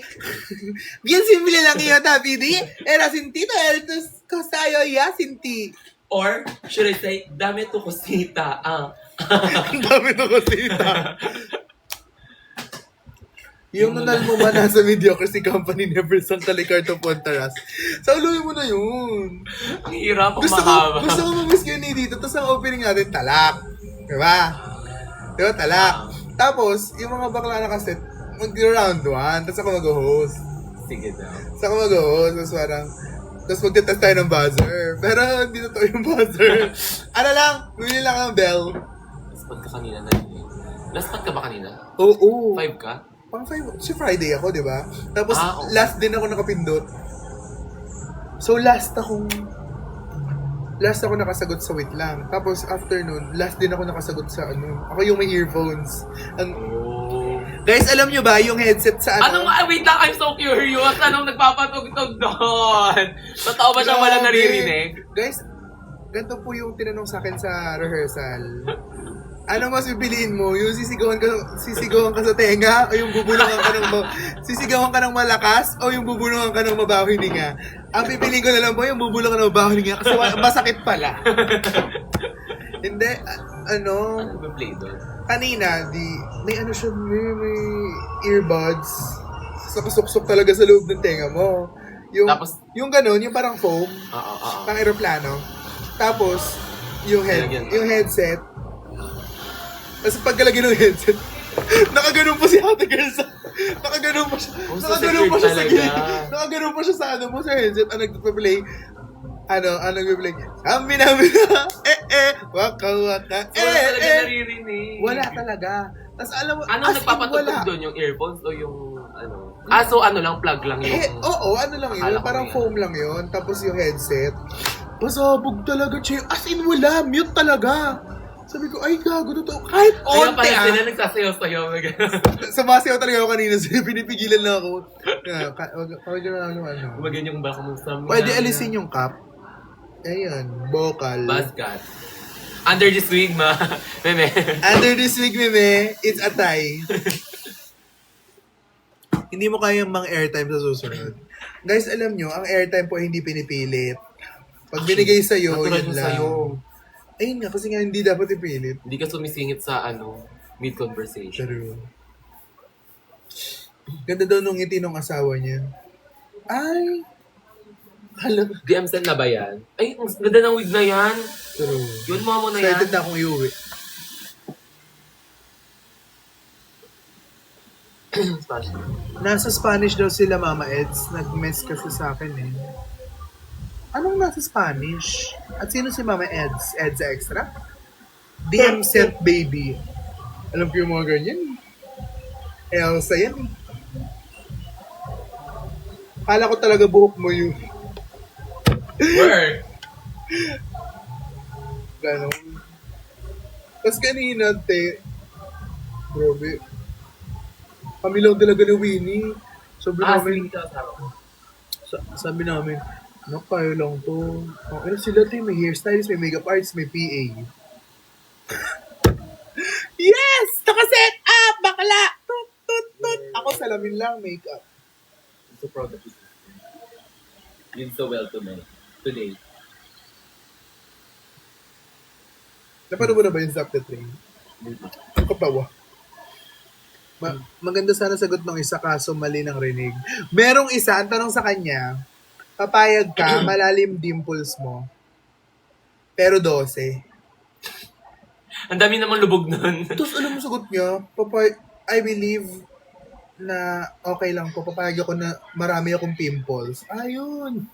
Bien simple lang iyo, Tapidi. Era sin ti, el tus costayo ya sin ti. Or, should I say, dame tu cosita. Ang dami ng kusita. Yung nanal mo ba nasa Mediocracy Company never sang Talicarto Pontaras? Sa uluhin mo na yun. Ang hirap, ang Gusto mahaba. ko mamiss kayo ni dito. Tapos ang opening natin, talak. Diba? Diba, talak. Tapos, yung mga bakla na kaset, mag-round 1. Tapos ako mag-host. Sige daw. Tapos ako mag-host. Tapos parang, tapos magtitest tayo ng buzzer. Pero hindi totoo yung buzzer. Ano lang, bumili lang ng bell. Last pod ka kanina na yun. Last pod ka ba kanina? Oo. 5 ka? Pang 5, si Friday ako, di ba? Tapos, Okay. last din ako nakapindot. So, last ako nakasagot sa wait lang. Tapos, after nun, last din ako nakasagot sa ano. Ako yung may earphones. Oh. Guys, alam nyo ba yung headset sa ano? Wait lang, I'm so curious. Anong nagpapatugtog doon? Totoo ba siya wala Grabe. naririnig? Guys, ganito po yung tinanong sa akin sa rehearsal. Ano mas pipiliin mo? Yung sisigawan ka sa tenga o yung bubulungan ka sisigawan ka ng malakas o yung bubulungan ka ng mabawang hininga? Ang pipiliin ko na lang po yung bubulungan ng mabawang hininga kasi masakit pala. Hindi, Ano ba play doon? kanina, may ano siya, may earbuds. Suksok talaga sa loob ng tenga mo. Tapos- yung ganun, yung parang foam, Oo. pang aeroplano. Tapos, yung headset. Tapos pagkalagay ng headset, nakaganon po si Ate Girl sa... Nakaganon pa siya. Oh, so Nakaganon pa siya sa secure gilid. talaga. Nakaganon pa siya sa ano mo, sa headset. Ang nagpa-play. Ang nagpa-play. Kami namin na, waka waka, So, wala talaga naririnig. Wala talaga. Tapos alam mo, Anong as in, nagpapatugtog wala. doon? Yung earphones o yung ano? So ano lang, plug lang yung... Oo, ano lang Akala yun. ko Parang yun. foam lang yun. Tapos yung headset. Pasabog talaga, Che. As in, wala. Mute talaga. Sabi ko, ay gago, totoo. Kahit Kaya onte pala sila nagsasayaw-sayaw. Sumasayaw talaga ako kanina. Pinipigilan lang ako. Huwag na ano. Kumagin yung baka mo sa mga... Pwede alisin yung cup. Ayun, vocal. Buzzcut. Under this wig, ma. Meme. Under this wig, meme, it's a tie. Hindi mo kayang mang airtime sa susunod. Guys, alam nyo, ang airtime po ay hindi pinipilit. Pag binigay sa'yo, Natural yun mo lang. sa'yo. Ayun nga, kasi nga hindi dapat ipilit. Hindi ka sumisingit sa mid-conversation. True. Ganda daw nung ngiti nung asawa niya. Ay! Hala. DM send na ba yan? Ay, ang ganda ng wig na yan. True. Yun mo na yan. Excited na akong iuwi. Nasa Spanish daw sila, Mama Eds. Nag-mess kasi sa akin eh. Anong nasa Spanish? At sino si Mama Eds? Eds Extra? DM sent baby. Alam ko yung mga ganyan. Elsa yan eh. Kala ko talaga buhok mo yun. Word. Ganon. Tapos kanina, grabe. Kami lang talaga ni Winnie. Sabi namin, sabi namin, kayo lang to. Ano sila to, may hairstylist, may makeup artist, may PA. Yes! Naka-set up! Bakla! Tut, tut, tut. Ako salamin lang, makeup. I'm so proud of you. You did so well today. Napanood mo na ba yung Zap the Train? Ang kapawa. Maganda sana sagot ng isa kaso mali ng rinig. Merong isa, ang tanong sa kanya, papayag ka, malalim dimples mo, pero 12. Ang dami namang lubog nun. Tapos alam mo sagot niya, I believe na okay lang po, papayag ako na marami akong pimples. Ayun.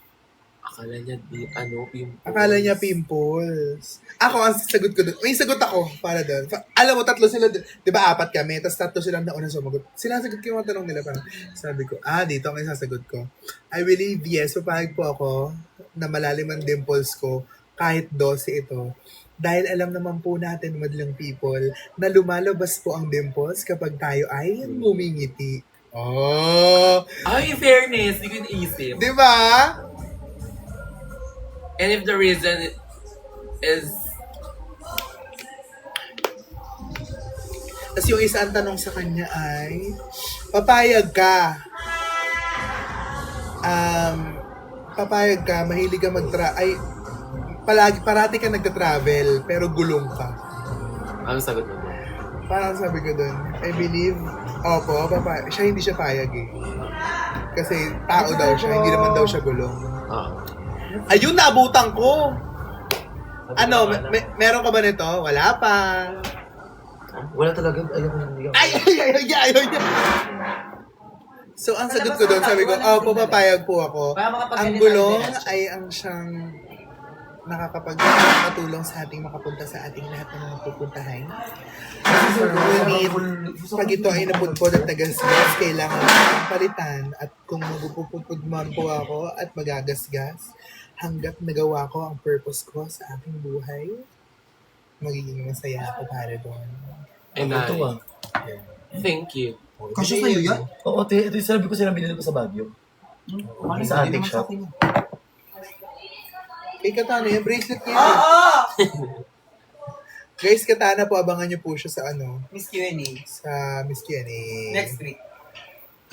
Akala niya pimples. Akala niya pimples. Ako, ang sagot ko doon. May sagot ako para doon. Alam mo, tatlo sila doon. Di ba, 4 kami? Tapos tatlo silang nauna sumagot. Sinasagot ko yung mga tanong nila. Parang sabi ko, dito ang isasagot ko. I believe, yes, papayag po ako na malalim ang dimples ko. kahit 12 ito. Dahil alam naman po natin, madlang people, na lumalabas po ang dimples kapag tayo ay ngumingiti. Oh! Ay, in fairness, hindi ko iniisip. Di ba? And if the reason is... Tapos yung isang tanong sa kanya ay, papayag ka. Papayag ka, mahilig ka parati ka nagta-travel, pero gulong ka. Ano sagot mo doon? Parang sabi ko dun, I believe, opo, siya hindi siya payag eh. Kasi tao daw siya, hindi naman daw siya gulong. Ayun, naabutan ko! Ano, meron ka ba nito? Wala pa. Wala talaga. Ayaw ko hindi. Ayaw. So, ang sagot ko doon, sabi ko, papayag po ako. Ang gulong ay ang siyang nakakapagpatulong sa ating makapunta sa ating lahat ng mga pupuntahan. Ngunit, pag ito ay napudpod at nagasgas, kailangan natin palitan. At kung magpupudpod man po ako at magagasgas, hanggat nagawa ko ang purpose ko sa aking buhay, magiging masaya ako para doon. And Ito thank you. Kasi sa'yo yan? Oo, ito yung sinabi ko binili ko sa Baguio. Sa antique shop. Kay Katana, yung bracelet niya. Guys, Katana po, abangan niyo po siya sa Miss Q&A. sa Miss Q&A. Next week.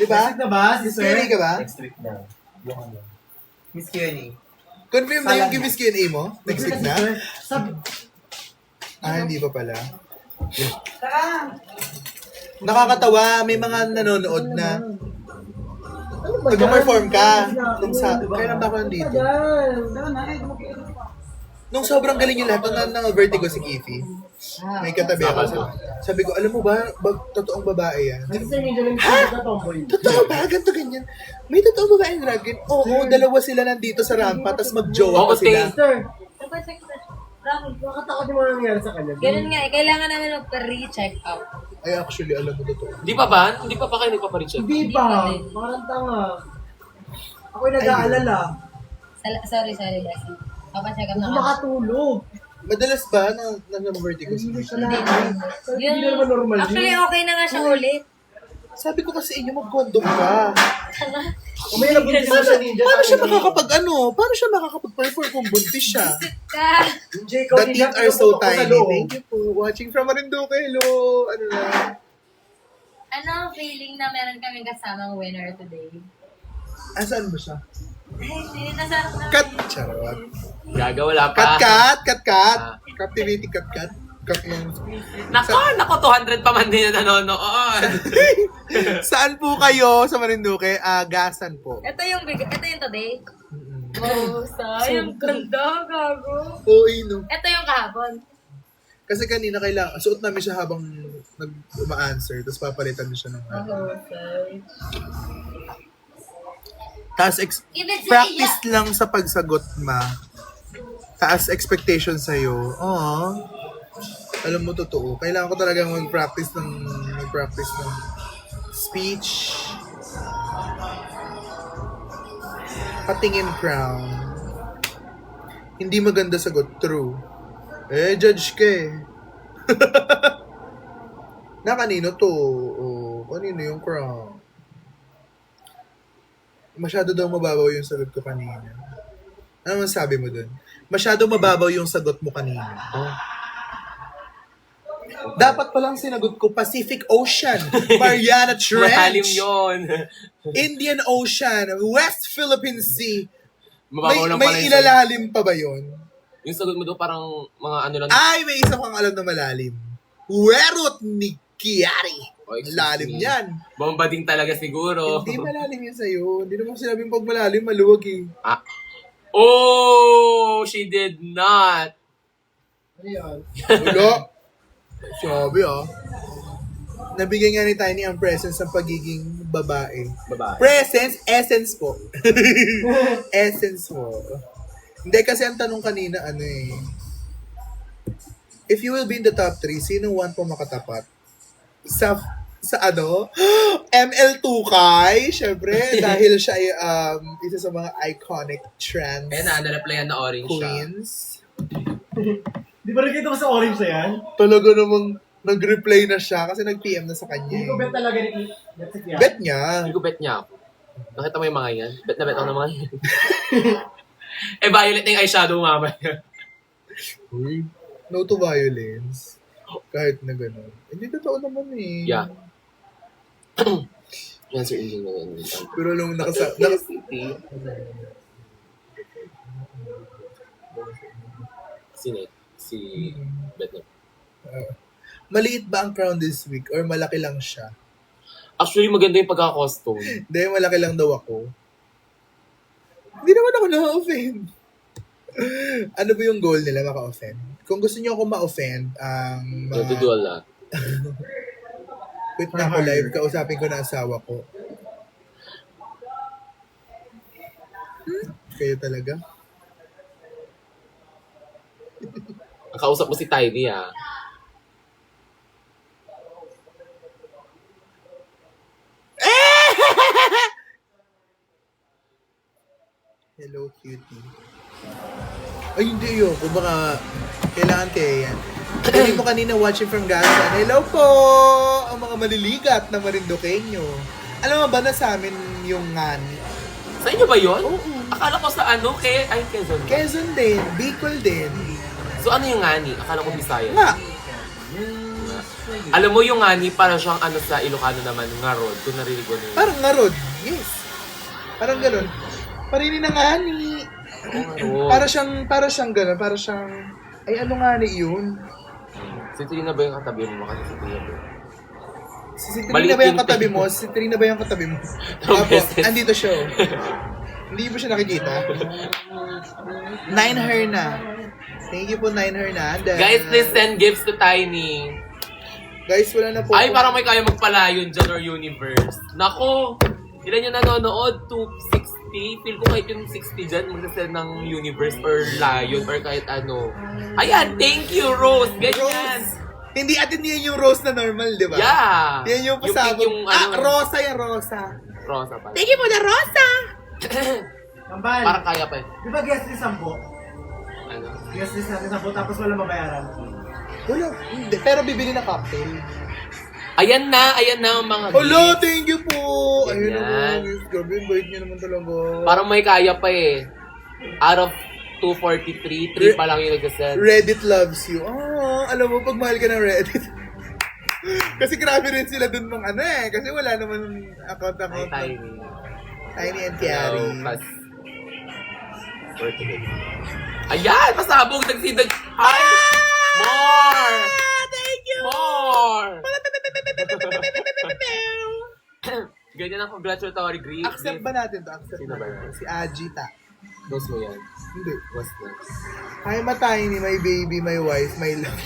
Diba? na ba, Miss Q&A ka ba? Next week na. Yung ano. Miss Q&A. Confirm na yung Salang Miss Q&A mo? Next week na? Sabi. Hindi pa pala. Nakakatawa, may mga nanonood na nag-perform ka. Kailan ba ako nandito? Nung sobrang galing yung lahat, nung vertigo si Kifi. May katabi ako. Sabi ko, alam mo ba, totoong babae yan? Totoo ba? Ganito ganyan. May totoong babae drag queen? Oo, dalawa sila nandito sa rampa, tapos mag-jowa pa sila. Bakit? Makatakot yung mga nangyari sa kanya. Ganun nga, kailangan namin mag-re-check out. Ay, actually, alam mo totoo. Di pa ba? Hindi pa kayo nagpaparecheck? Hindi pa. Parang tanga. Ako'y nag-aalala. Sorry, Leslie. Papacheck up Hindi na makatulog. Madalas ba na vertigo si Kifi? Hindi naman normal Actually, yun. okay na nga siya ulit. Sabi ko kasi inyo, mag-condom ka. May nabuntis na siya ninja. Paano siya Paano siya makakapag-perform kung buntis siya? Ka. The teeth are so tiny. Thank you po. Watching from Marinduque. Hello. Ano na? Ano ang feeling na meron kaming kasamang winner today? Asan ba siya? Ay, hindi nasarap na. Cut. Charot. Gaga, wala pa. Cut. Captivity cut. Cut lang. Nako, 200 pa man din na nanonood. Saan po kayo sa Marinduque? Gasan po. Ito yung today. Oh, sayang. Ganda, gago. Oo, no. Ito yung kahapon. Kasi kanina kailangan, suot namin siya habang nag-ma-answer, tapos papalitan niya siya ng Okay. Taas practice lang sa pagsagot, ma. Taas expectation sa'yo. Oo. Alam mo, totoo. Kailangan ko talagang mag-practice ng speech. Patingin crown. Hindi maganda sagot. True. Judge ka eh. Na kanino to? Kanino yung crown? Masyado daw mababaw yung sagot ko kanina. Ano masabi mo dun? Masyado mababaw yung sagot mo kanina. Dapat palang sinagot ko Pacific Ocean, Mariana Malalim Trench, yun. Indian Ocean, West Philippine Sea. Mababaw lang pala May yung ilalalim pa ba yun? Yung sagot mo doon parang mga ano lang. Ay, may isa pang alam na malalim. Werot ni Kiari. Oh, excuse Lalim me. yan. Bombading talaga siguro. Hindi malalim yan sa'yo. Hindi naman sinabing pag malalim, maluwag eh. Oh, she did not. Ano yan? Wala. Sabi Nabigyan nga ni Tiny ang presence ng pagiging babae. Presence, essence po. Essence po. Hindi kasi ang tanong kanina if you will be in the top 3, sino one po makatapat? Sa ML2 Kai, syempre, dahil siya ay isa sa mga iconic trans Kaya na-replyan na orange siya. queens. Di ba nakita mo sa orange na yan? Talaga namang nag-reply na siya kasi nag-PM na sa kanya. Hindi ko bet talaga ni Bet si Kian. Bet niya. Hindi ko bet niya ako. Nakita mo yung mga yan? Bet na bet ako ng mga yan. Eh, violet na yung eyeshadow mamaya. Uy, no to violence. Kahit na gano'n. Hindi totoo naman eh. Yeah. Yan, Sir Injing na yan. Pero alam mo, Sino? Si Bet na. maliit ba ang crown this week or malaki lang siya? Actually, maganda yung pagka-costume. Hindi, malaki lang daw ako. Hindi naman ako na-offend. Ano ba yung goal nila maka-offend? Kung gusto niyo ako ma-offend, You have to do a lot. quit na ako live, kausapin ko na asawa ko. Kayo talaga? Ang kausap mo si Tiny, ah. Hello, cutie. Ay, hindi yun. Kung baka kailangan kaya yan. Hindi mo kanina watching from Gaza. Hello po! Ang mga maliligat na Marinduqueño. Alam mo ba na sa amin yung ngani? Sa inyo ba yun? Oo. Akala ko sa ano, Quezon. Quezon din. Bicol din. So ano yung ngani? Akala ko Bisaya. Nga. Alam mo yung ngani, para siyang ano sa Ilocano naman, ngarod. Kung narinig ko na yun. Parang ngarod. Yes. Parang ganun. Parinin na ngani. Ngarod. Para siyang ganun. Para siyang... Ay, ano ngani yun? Si Trina ba yung katabi mo? Kasi si Trina ba? Si Trina Maliit ba yung yung katabi mo? Si Trina ba yung katabi mo? Apo, andito siya. Oh. Hindi mo siya nakikita? 9 her na. Thank you po, 9 her na. Guys, please send gifts to Tiny. Guys, wala na po. Ay, parang may kaya magpalayon dyan or universe. Nako! Ilan yung nanonood? 260? Feel ko kahit yung 60 dyan, magsasend ng universe or lion or kahit ano. Ayan, thank you, Rose! Ganyan! Rose. Hindi, atin yan yung rose na normal, di ba? Yeah! Yan yung pasabog. yung ano, Rosa yung rosa. Rosa pala. Thank you po na rosa! Kambal. Parang kaya pa eh. Di ba guest list 10? Ano? Guest list natin 10 tapos wala mabayaran. Wala. Hindi, pero bibili na cocktail. Ayan na ang mga Hello, gifts. thank you po! Ayun Ganyan. naman. Grabe, bait niyo naman talaga. Parang may kaya pa eh. Out of 243, 3 pa lang yung nagsasend. Reddit loves you. Oh, alam mo, pag mahal ka ng Reddit. Kasi grabe rin sila dun ng ano eh. Kasi wala naman account. Ay, Tiny. Tiny and Tiari. Plus, ayan! Pasabog! Nagsindag! Hi! More! Thank you! More! Ganyan ang congratulatory greet. Accept ba natin to? Accept Sino ba natin. yun? Si Ajita. Close mo yan. Hindi. What's next? Hi, ma Tiny, my baby, my wife, my love.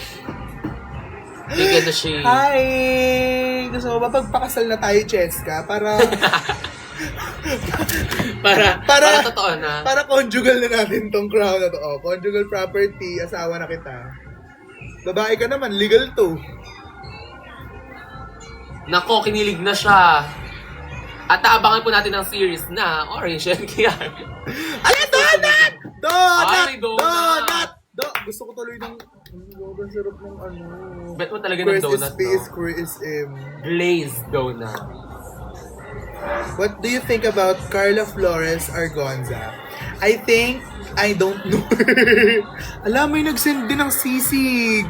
Bigyan na siya. Hi! Gusto mo ba pagpakasal na tayo, Cheska? Para Para totoo na. para conjugal na natin tong crown na to. Oh, conjugal property, asawa na kita. Babae ka naman, legal to. Nako, kinilig na siya. At aabangan po natin ang series na Orange and Kian. Ay, donut! Donut! Ay, may donut! Gusto ko tuloy ng... Ang sarap ng ano... Bet mo talaga ng donut, no? Chris Glazed donut. What do you think about Carla Flores Argonza? I don't know her. Alam mo yung nag-send din ng sisig.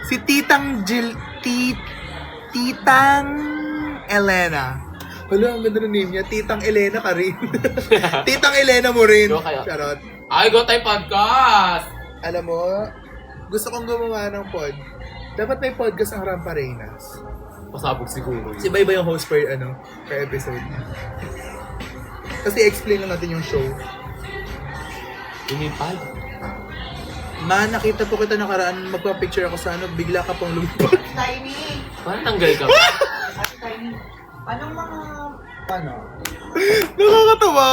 Si Titang Titang Elena. Wala, ang ganda ng name niya. Titang Elena ka rin. Titang Elena mo rin. Go kaya. Charot. Ay, go tayo podcast! Alam mo, gusto kong gumawa ng pod. Dapat may podcast ang Rampa Reynas. Pasabog siguro. Si Bay ba yung host per episode? Kasi explain lang natin yung show. Lumipad. Ma, nakita po kita nakaraan, magpa-picture ako sa ano, bigla ka pong lumipad. Tiny! Parang tanggal ka ba? Ate Tiny, anong mga... Ano? Nakakatawa!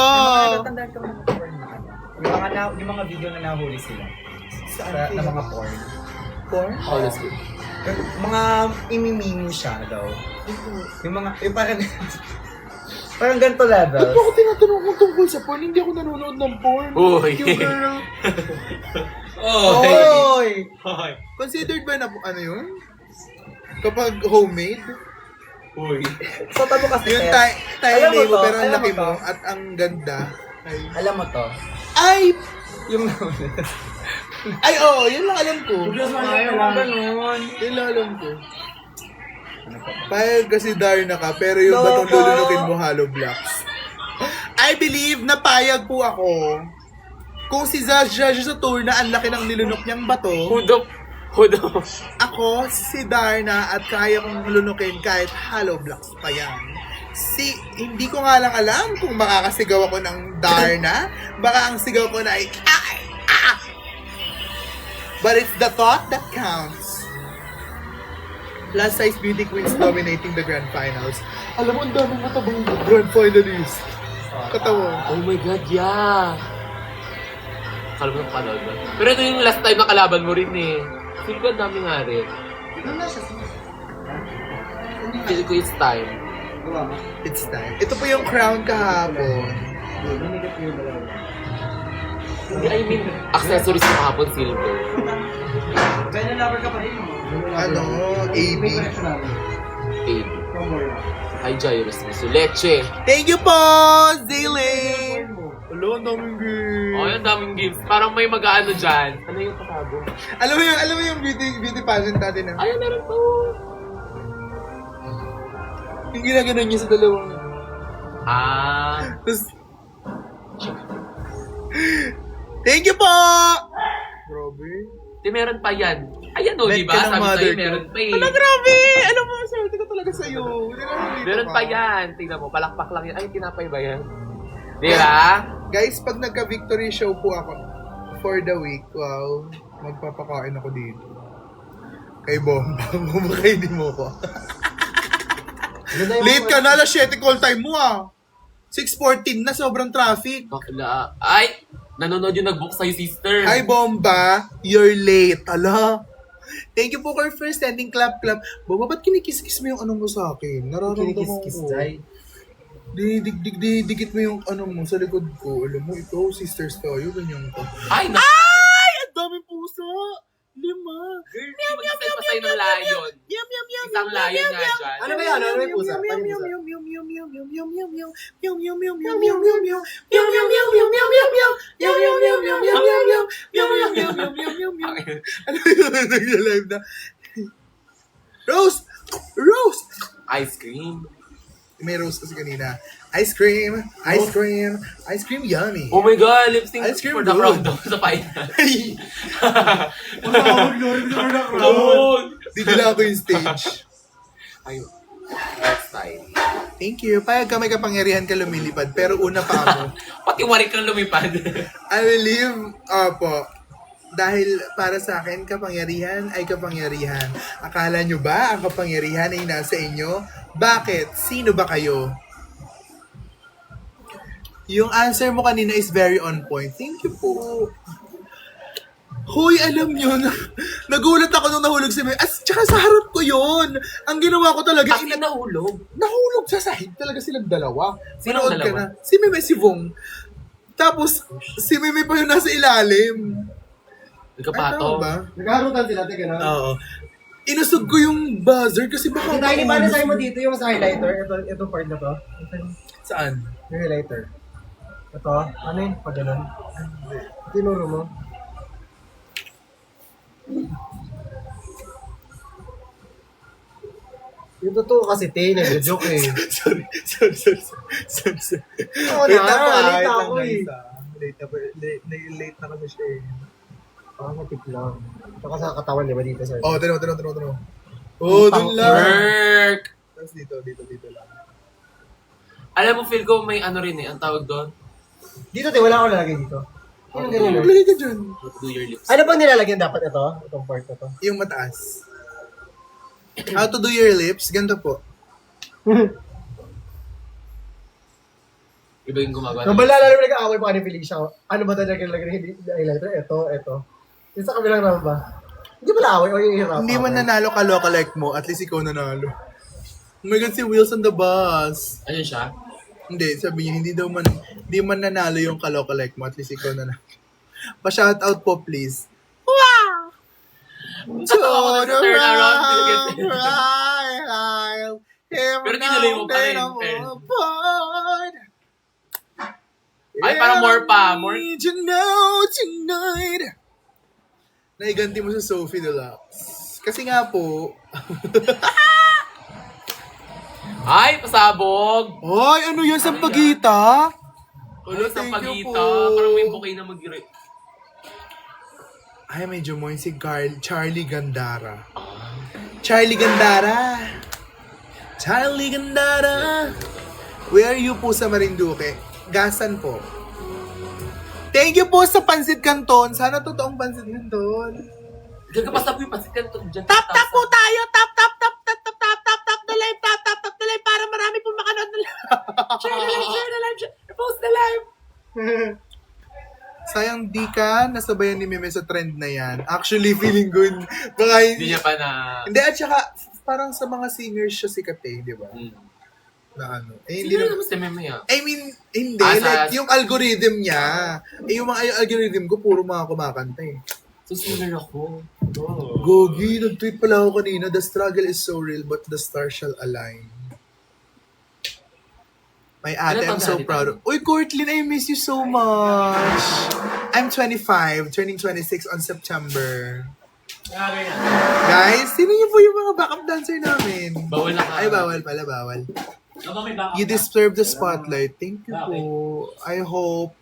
Natatandaan ka mga porn na ano? Yung mga video na nahuli sila. Na mga porn. Porn? Honestly. Mga imimimi siya daw. Yung mga, yung parang ganito level. Ba't mo ako tinatanong kung tungkol sa porn? Hindi ako nanonood ng porn. Uy. Thank you, girl. Oh, Oy! Hoy. Considered ba na ano yun? Kapag homemade? Uy. So, tamo kasi, Yung Tess. tiny Alam mo mo to, pero ang alam mo laki to. mo at ang ganda. Ay, Alam mo to. ay! Yung Ay, oo, yun lang alam ko. ayaw mo ganun. Yun lang alam ko. Payag kasi Darna ka, pero yung batong Loko. lulunukin mo hollow blocks. I believe na payag po ako. Kung si Zaja sa tour na ang laki ng nilunok niyang bato, Hudop. ako si Darna at kaya kong lunukin kahit hollow blocks pa yan. Hindi ko nga lang alam kung makakasigaw ako ng Darna. Baka ang sigaw ko na ay ay, ah! But it's the thought that counts. Plus size beauty queens dominating the grand finals. Alam mo, ang daming matabang grand finalist. Katawa. Oh my God, yeah. Kala mo panood ba? Pero ito yung last time na kalaban mo rin eh. Feel ko ang dami nga rin. Feel ko it's time. It's time. Ito po yung crown kahapon. Hindi, I mean, accessories mo kahapon silver. Ano? AB. Baby. Ay, Jairus Miso. Leche. Thank you po, Zaylen! Hello, ang daming games. Oh, yung daming games. Parang may mag-ano dyan. Ano yung katago? Alam mo yung beauty pageant natin na? Ay, meron po. Yung ginaganon niya sa dalawang. Ah. Tapos, thank you po! Grabe. Di, meron pa yan. Ayan o, Bet di ba? ka ng Sabi mother sa'yo, ko. meron pa eh. Ala, grabe! Alam mo, swerte ko talaga sa'yo. Hindi na nandito Meron ka. pa yan. Tingnan mo, palakpak lang yan. Ay, tinapay ba yan? Di ba? Guys, pag nagka-victory show po ako for the week, wow, magpapakain ako dito. Kay Bomba, kumakainin mo ko. Late ka na, alas 7 call time mo ah. 6:14 na, sobrang traffic. Bakla. Ay! Nanonood yung nag-book sa'yo, sister. Hi Bomba, you're late. Ala. Thank you po for sending clap. Bomba, ba't kinikis-kiss mo yung ano mo sa akin? Nararamdaman Kinikis-kiss, ko. Jai. Dikit mo yung ano mo sa likod ko. Alam mo, ikaw, sisters tayo, ganyan ka. Ay, na! Ay! Ang daming puso! 5. Girl, hindi mag-send pa sa'yo ng lion. Isang lion nga dyan. Ano ba yan? Ano ba yung pusa? Paano yung pusa? Ano yung nag-live na? Rose! Rose! Ice cream. May rose kasi kanina. Ice cream, ice cream, ice cream yummy. Oh my God, lip sync Ice cream for the good. crowd daw sa final. Dito lang ako yung stage. Ayun. Next time. Thank you. Payag ka may kapangyarihan ka lumilipad, pero una pa ako. Pati warik kang lumipad. I believe, opo, dahil para sa akin, kapangyarihan ay kapangyarihan. Akala nyo ba ang kapangyarihan ay nasa inyo? Bakit? Sino ba kayo? Yung answer mo kanina is very on point. Thank you po. Hoy, alam nyo, nagulat ako nung nahulog si May. Tsaka sa harap ko yon. Ang ginawa ko talaga, Kasi nahulog. nahulog sa sahig talaga silang dalawa. Sino Manood ang ka dalawa? na. Si Meme, si Vong. Tapos, si Meme pa yung nasa ilalim. Ikapato. ba? Nagkaharutan sila, teka na. Oo. Inusog ko yung buzzer kasi baka Kita ni paano mahulog. sa'yo mo dito yung sa highlighter? Itong part na to. Saan? Yung highlighter. Ito, ano yun? Pag ganun. Tinuro mo. Yung totoo kasi, te, nag-joke eh. sorry. Oo Wait na, lang po, late wait lang, ako eh. guys, ah. Late na kasi siya eh. Parang matip lang. Saka sa katawan, di ba dito sir? Oh, tanong. Oh, dun lang. Work! Tapos dito lang. Alam mo, feel ko may ano rin eh. Ang tawag doon? Dito, te, wala akong lalagay dito. Yung ganyan eh. Maglagay ka dyan. Do your lips. Ano bang nilalagyan dapat ito? Itong part na to? Yung mataas. How to do your lips? Ganito po. Iba yung gumagawa. Nabalala namin nag-aaway pa ni Felicia. Ano ba talaga nilagay hindi highlighter? Ito. Yung sa kabilang round ba? Hindi ba naaway o yung hirap? Hindi man nanalo ka lookalike mo, at least ikaw nanalo. Oh my God, si Wheels on the bus. Ayun siya? Hindi, sabi niya, hindi man nanalo yung ka-lookalike mo, at least ikaw nanalo. Pa-shoutout po, please. Ako na turn around. Pero Pero tinuloy mo pa rin, Ay, parang more pa. More. Tonight. Naiganti mo sa Sophie Deluxe. Kasi nga po, Ay, pasabog. Hoy, ano yan sa pagita? Ulo sa Thank you pagita. po. Parang may bouquet na mag-ire. Ay, medyo mo si Charlie Gandara. Charlie Gandara. Charlie Gandara. Where are you po sa Marinduque? Gasan po. Thank you po sa Pansit Canton. Sana totoong Pansit Canton. Diyan ka pasabog yung pasikan to. Tap po tayo. Tap the live. Tap the live para marami po makanood na live. Share the live. Post the live. Sayang di ka nasabayan ni Meme sa trend na yan. Actually, feeling good. Baka Hindi niya pa na... Hindi, at saka, parang sa mga singers siya sikat eh, di ba? Na ano. Eh, hindi Sino naman. naman si Meme yan? I mean, hindi. Ah, Like, yung algorithm niya. Eh, yung mga algorithm ko, puro mga kumakanta eh. So, singer ako. Gogi, nag-tweet pala ako kanina, the struggle is so real, but the stars shall align. My ate, Ilan I'm taon so na, proud of... Uy, Courtline, I miss you so much. I'm 25, turning 26 on September. Guys, sino niyo po yung mga backup dancer namin? Bawal na ka. Ay, bawal pala, bawal. You deserve the spotlight. Thank you po. I hope.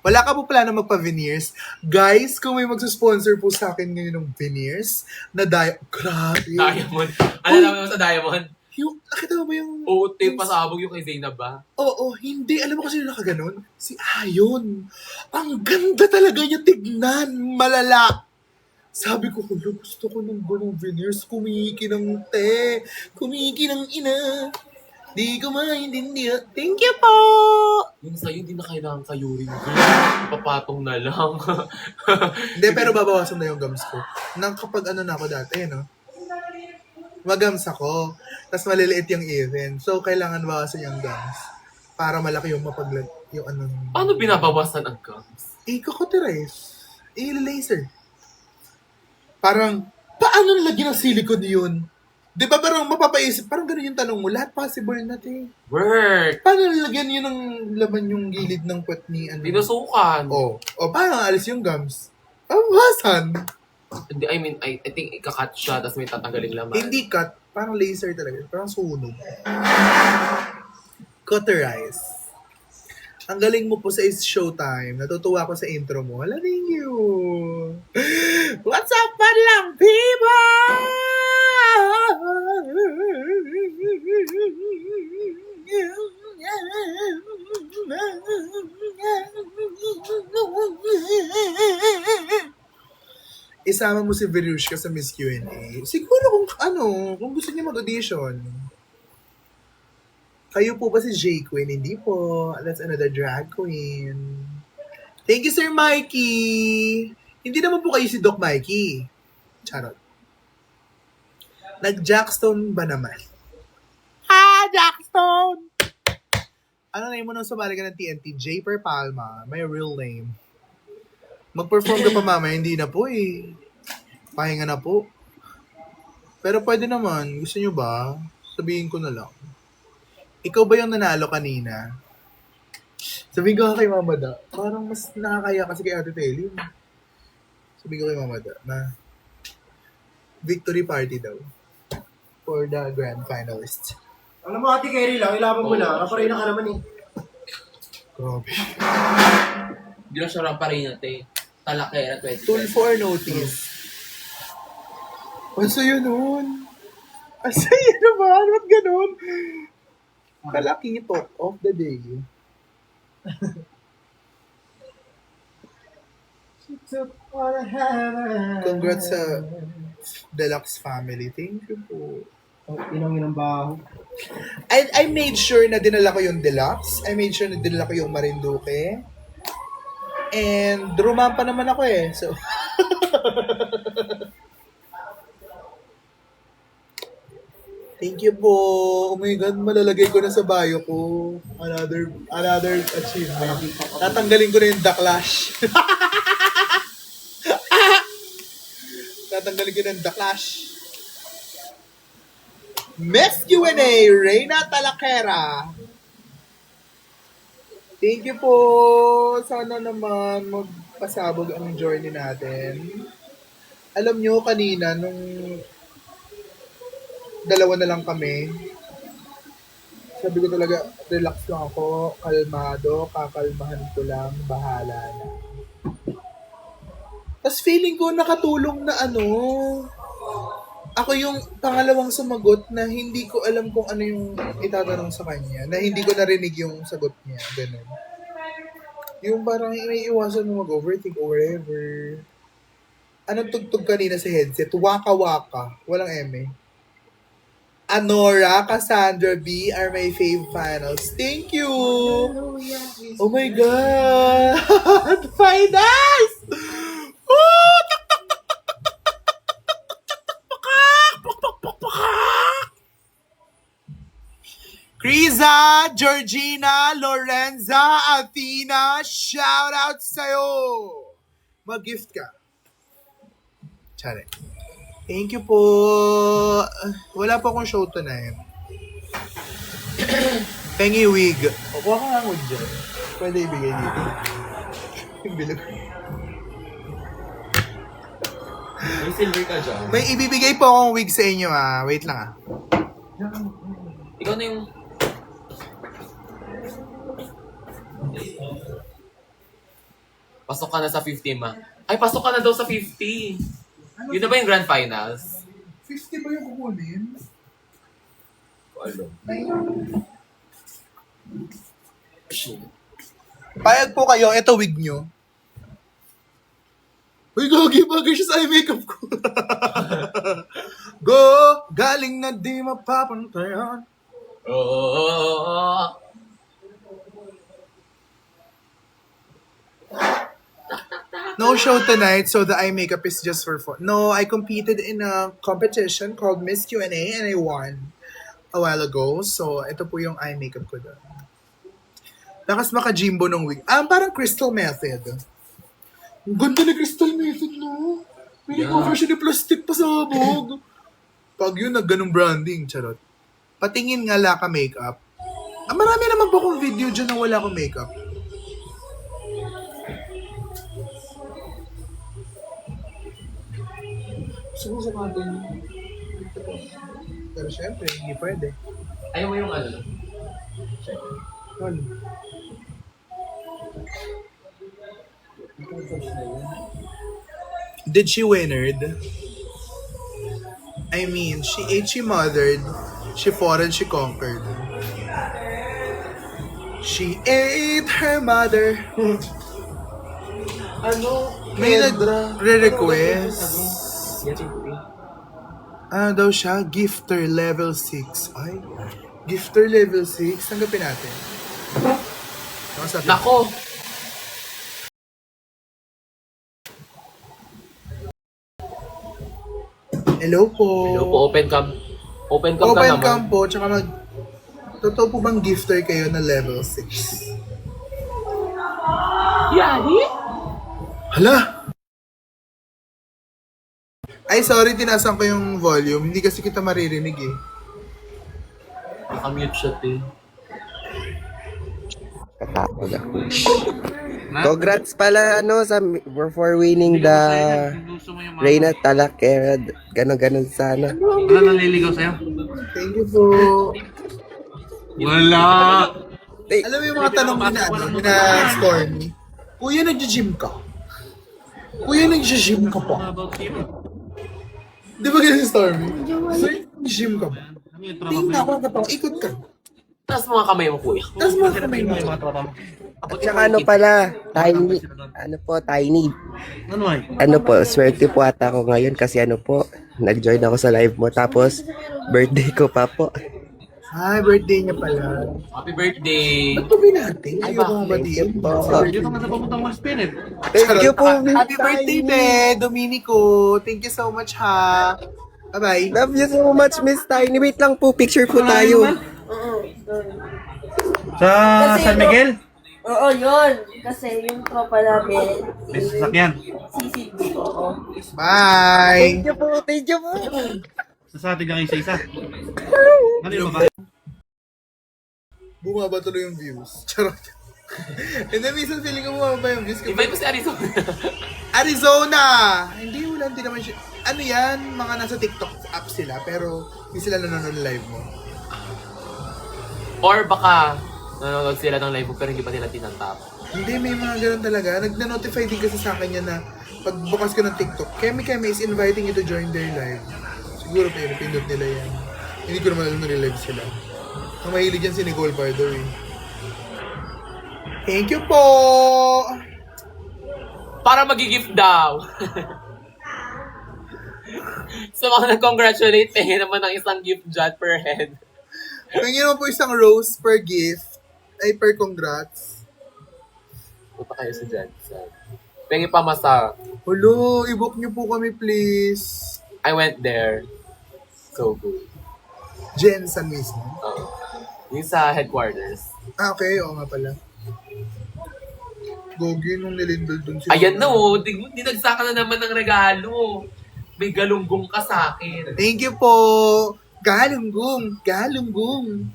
Wala ka po plano magpa-veneers? Guys, kung may magsusponsor po sa akin ngayon ng veneers, na grabe. Diamond. Ano naman sa Diamond? Yung, nakita mo ba yung... Oo, tape pasabog yung kay Zainab ba? Oo, hindi. Alam mo kasi yung nakaganon? Si Ayon. Ang ganda talaga niya tignan. Malala. Sabi ko, gusto ko ng ganong veneers. Kumiki ng te. Kumiki ng ina. Di ko maintindihan. Thank you po! Yung sa'yo, hindi na kailangan kayo rin. Papatong na lang. Hindi, pero babawasan na yung gums ko. Nang kapag ano na ako dati, no? Magams ako. Tapos maliliit yung even. So, kailangan bawasan yung gums. Para malaki yung yung ano. Paano binabawasan ang gums? Ikakoterize. I-laser. Parang, paano nalagyan ng silicone yun? Di ba parang mapapaisip, parang ganun yung tanong mo, lahat possible na, te. Work! Paano nalagyan yun ng laman yung gilid ng puwet ni ano? Dinusukan. O paano alis yung gums? Pabawasan. Hindi, I mean, I think ikakat siya, tapos may tatanggalin laman. Hindi cut, parang laser talaga. Parang sunog. Cauterize. Ang galing mo po sa It's Showtime. Natutuwa ako sa intro mo. Hala, thank you. What's up, padlang people? Isama mo si Verushka sa Miss Q&A. Siguro kung gusto niya mag-audition. Kayo po ba si J Queen? Hindi po. That's another drag queen. Thank you, Sir Mikey. Hindi naman po kayo si Doc Mikey. Charot. Nag-Jackstone ba naman? Jackstone! Ano name mo nung sumali ka ng TNT? J. Per Palma. My real name. Mag-perform ka pa mamaya, hindi na po eh. Pahinga na po. Pero pwede naman. Gusto nyo ba? Sabihin ko na lang. Ikaw ba yung nanalo kanina? Sabihin ko kay Mama Da. Parang mas nakakaya kasi kay Ate Telly. Sabihin ko kay Mama Da na victory party daw. For the grand finalist. Alam mo, Ate Kerry lang, ilaban mo lang. Kaparina ka naman eh. Grabe. Hindi na siya ramparin natin. Talakera 20. Tool for notice. Ang sayo nun. Ang sayo naman. Ba't ganun? Kalaki talk of the day. Congrats sa Deluxe family. Thank you po. Inang baho. I made sure na dinala ko yung Deluxe. I made sure na dinala ko yung Marinduque. And rumampa naman ako eh. So, thank you po. Oh my God, malalagay ko na sa bio ko. Another achievement. Tatanggalin ko na yung backlash. Tatanggalin ko ng The Clash. Miss Q&A, Reyna Talaquera. Thank you po. Sana naman magpasabog ang journey natin. Alam nyo, kanina, nung dalawa na lang kami, sabi ko talaga, relax lang ako, kalmado, kakalmahan ko lang, bahala na. Tapos feeling ko nakatulong na ako yung pangalawang sumagot na hindi ko alam kung ano yung itatanong sa kanya, na hindi ko narinig yung sagot niya, ganun. Yung parang may iwasan mo mag-overthink or whatever. Anong tugtog kanina sa headset? Waka Waka. Walang eme. Anora, Cassandra B are my fave finals. Thank you! Oh my God! Finals! Oh! Kriza, Georgina, Lorenza, Athena, shout out sa'yo! Mag-gift ka. Tsare. Thank you po. Wala po akong show tonight. Pengi wig. Kuha ka nga wig dyan. Pwede ibigay dito. Yung bilog. May silver ka dyan. May ibibigay po akong wig sa inyo Wait lang Ikaw na yung... Pasok ka na sa 50, ma. Ay, pasok ka na daw sa 50. Yun na ba yung grand finals? 50 ba yung kukunin? Ano? Payag po kayo, eto wig nyo. Uy, gagi, bagay siya sa eye makeup ko. Go, galing na di mapapantayan. Oh. No show tonight, so the eye makeup is just for fun. No, I competed in a competition called Miss Q&A and I won a while ago. So, ito po yung eye makeup ko doon. Lakas maka-jimbo ng wig. Parang Crystal Method. Ang ganda ni Crystal Method, no? May cover siya ni plastic pa sa abog. Pag yun, ganung branding, charot. Patingin nga Laka makeup. Marami naman po akong video dyan na wala akong makeup. Gusto ko sa natin. Pero syempre, hindi pwede. Ayaw mo yung ano? Ano? Did she winnered? I mean, she ate, she mothered, she fought and she conquered. She ate her mother. May nagre-request. Daw siya, gifter level 6. Ay, gifter level 6. Tanggapin natin. Nako! Hello po. Hello po, open cam. Open cam ka Open naman. cam po, tsaka totoo po bang gifter kayo na level 6? Yari? Hala! Ay, sorry, tinasan ko yung volume. Hindi kasi kita maririnig eh. Nakamute siya, te. Katakot ako. Congrats pala for winning the Reyna Talaquera. Ganon sana. Wala naliligaw sa'yo? Thank you po. Wala! Alam mo yung mga tanong na Stormy? Kuya, nag-gym ka? Kuya, nag-gym ka pa? Di ba ganun, Stormy? Sir, nag-gym ka ba? Tingnan ako ang katawang, ikot ka. Taas mga kamay mo, kuya. Tapos mga kamay mo. At saka pala, Tiny. Tiny. Ano ay? Swerte po ata ako ngayon kasi nag-join ako sa live mo. Tapos, birthday ko pa po. Ay, birthday niya pala. Happy birthday! Ba't pa natin? Ayaw ko batiin. Dito ka na sa papuntang West Pinit. Thank you po, Miss Happy birthday, Tiny. te! Dominico! Thank you so much, ha! Bye-bye! Love you so much, Miss Tiny. Wait lang po, picture po tayo. Sa San Miguel? Oo, yun. Kasi yung tropa namin, May sasakyan. sisid ko. Oo. Bye! Thank you po, thank you po. Sasatin ka isa-isa. Ano yung babae? Bumaba tuloy yung views. Charot. Hindi, minsan feeling ko bumaba yung views. Invite mo si Arizona. Arizona! Hindi, wala, hindi naman siya. Ano yan? Mga nasa TikTok app sila, pero hindi sila nanonood live mo. Or baka nanonood sila ng live mo pero hindi pa nila tinatap. Hindi, may mga ganun talaga. Nag-notify din kasi sa akin yan na pag bukas ko ng TikTok, Kemi is inviting you to join their live. Siguro pinipindot nila yan. Hindi ko naman alam na live sila. Ang mahilig yan si Nicole Pardo eh. Thank you po! Para mag-gift daw. Sa mga nag-congratulate, tingin naman ng isang gift dyan per head. Tingin mo po isang rose per gift. Ay, per congrats. Punta kayo sa dyan. Pengi pa masa. Hello, i-book niyo po kami please. I went there. So good. Jensen mismo. Yung sa headquarters. Ah, okay. Oo nga pala. Gogi nung nilindol dun si Ayan na oh, dinagsaka na naman ng regalo. May galunggong ka sa akin. Thank you po. Galunggong. Galunggong.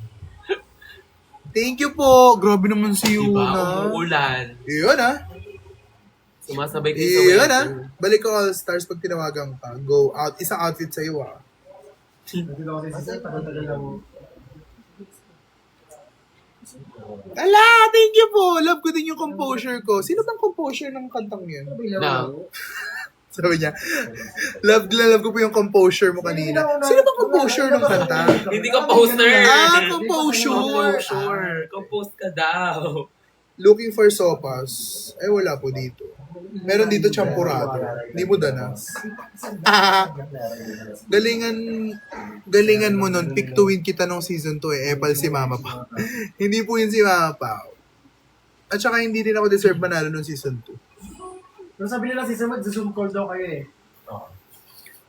Thank you po. Grabe naman si Diba? Yuna. Umuulan. Iyon ah. Sumasabay kayo sa Iyon weather. ah. Balik ko All Stars pag tinawagan ka. Go out. Isang outfit sa'yo ah. Nandito ako sa isa, tagal-tagal lang. Ala, thank you po. Love ko din yung composure ko. Sino bang composure ng kantang yun? Na, Sabi niya, love ko po yung composure mo kanina. Sino bang composure ng kanta? hindi ka poster. Ah, composure. Sure. Compose ka daw. Looking for sopas. Eh, wala po dito. Meron dito champurado. Hindi mo danas. Ah, galingan mo nun. Pick to win kita nung season 2 eh. Epal si Mama Pao. Hindi po yun si Mama Pao. At saka hindi din ako deserve manalo nung season 2. Pero sabi nila si Sam, mag-zoom call daw kayo eh.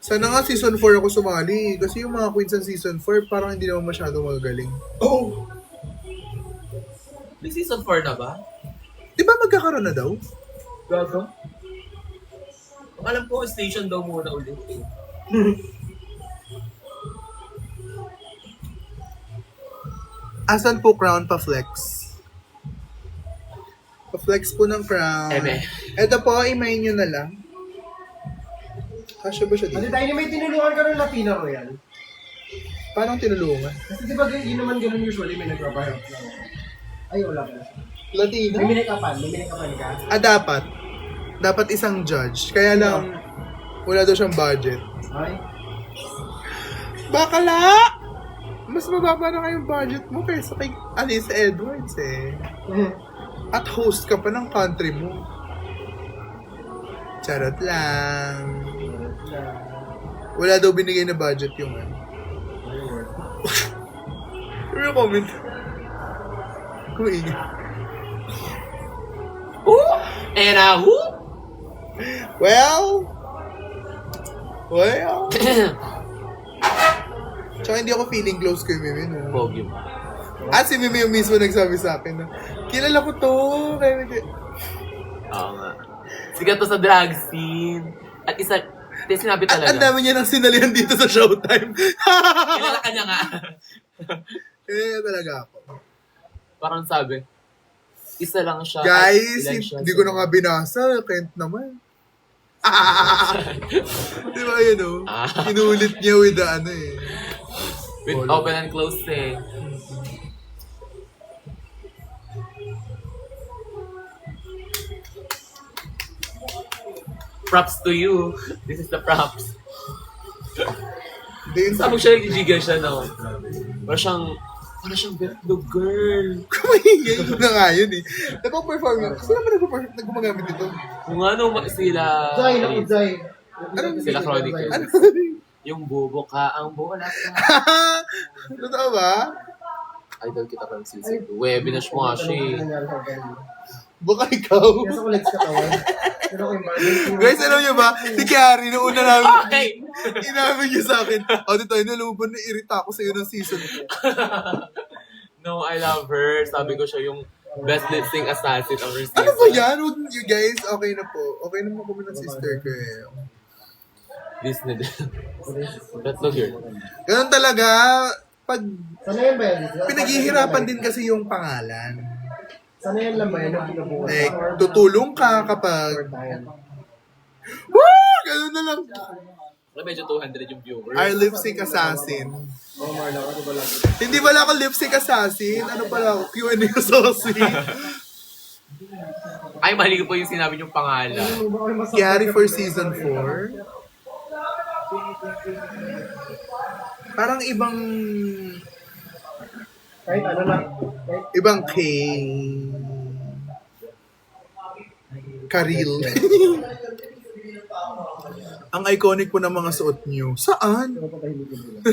Sana nga season 4 ako sumali. Kasi yung mga queens sa season 4 parang hindi naman masyado magagaling. Oh! May season 4 na ba? Di ba magkakaroon na daw? Gago. Ang alam ko, station daw muna ulit eh. Asan po crown pa-flex? Pa-flex po ng crown. Eme. Ito po, imayin nyo na lang. Kasya ba siya Kasi dito? tayo may tinulungan ka ng Latina Royal. Paano tinulungan? Kasi di ba yun naman ganun usually may nagpapahelp lang. Ay, wala ka na. Latino? May minikapan ka. Ah, dapat. Dapat isang judge. Kaya lang, wala daw siyang budget. Ay. Bakala! Mas mababa na kayong budget mo kaysa kay Alice Edwards eh. At host ka pa ng country mo. Charot lang. Wala daw binigay na budget yung ano. Ano yung comment? Kumaingay. And who? Well. Tsaka hindi ako feeling close kay Mimi. No? Pogi mo. At si Mimi yung mismo nagsabi sa akin na, kilala ko to. Kaya Oo nga. Sigat to sa drag scene. At isa, sinabi At ang talaga. dami niya ng sinalihan dito sa Showtime. Kilala ka niya nga. Kaya talaga ako. Parang sabi, isa lang siya. Guys, ilan siya hindi sa- ko na nga binasa. Kent naman. Di ba yun o? Inulit niya with the ano eh. With open and close eh. Props to you. This is the props. Hindi yun sa Sabi siya, nag-jiggle siya, no? Para siyang betlog girl. Kumahingay na nga yun eh. Nagpa-perform yun. Kasi naman nagpapagamit ito. Kung ano, sila... Jai, naku, Jai. Sila Chronicles. Ano? Yung bobo ka, ang bola ka. Totoo ba? Idol kita from season 2. Webinash mo nga siya eh. Baka ikaw. Kaya sa kulit katawan. Pero ako yung barbecue. Guys, alam niyo ba? Si Kiari, noong una namin, Okay! inamin niyo sa akin, Ate Toy, alam mo ba na-irita ako sa iyo ng season 2? No, I love her. Sabi ko siya yung Best lip sync assassin of her season. Ano ba yan? Huwag you guys, okay na po. Okay naman kami ng sister ko eh. Disney din. Let's look here. Ganun talaga, pag Sana yan ba yan? pinaghihirapan din kasi yung pangalan. Sana yan lang ba yan? Ang pinabukas? Like, tutulong ka kapag, Or tayo. woo! Ganun na lang. Medyo 200 yung viewers. Our lip sync assassin. Oh, Marla, ano ba lang? Hindi pala ako lip sync assassin. Ano pala ako? Q&A assassin. Ay, mali ko po yung sinabi niyong pangalan. Kiari for season 4. Parang ibang Kahit ano lang. ibang K. Karil. Ang iconic po ng mga suot niyo. Saan?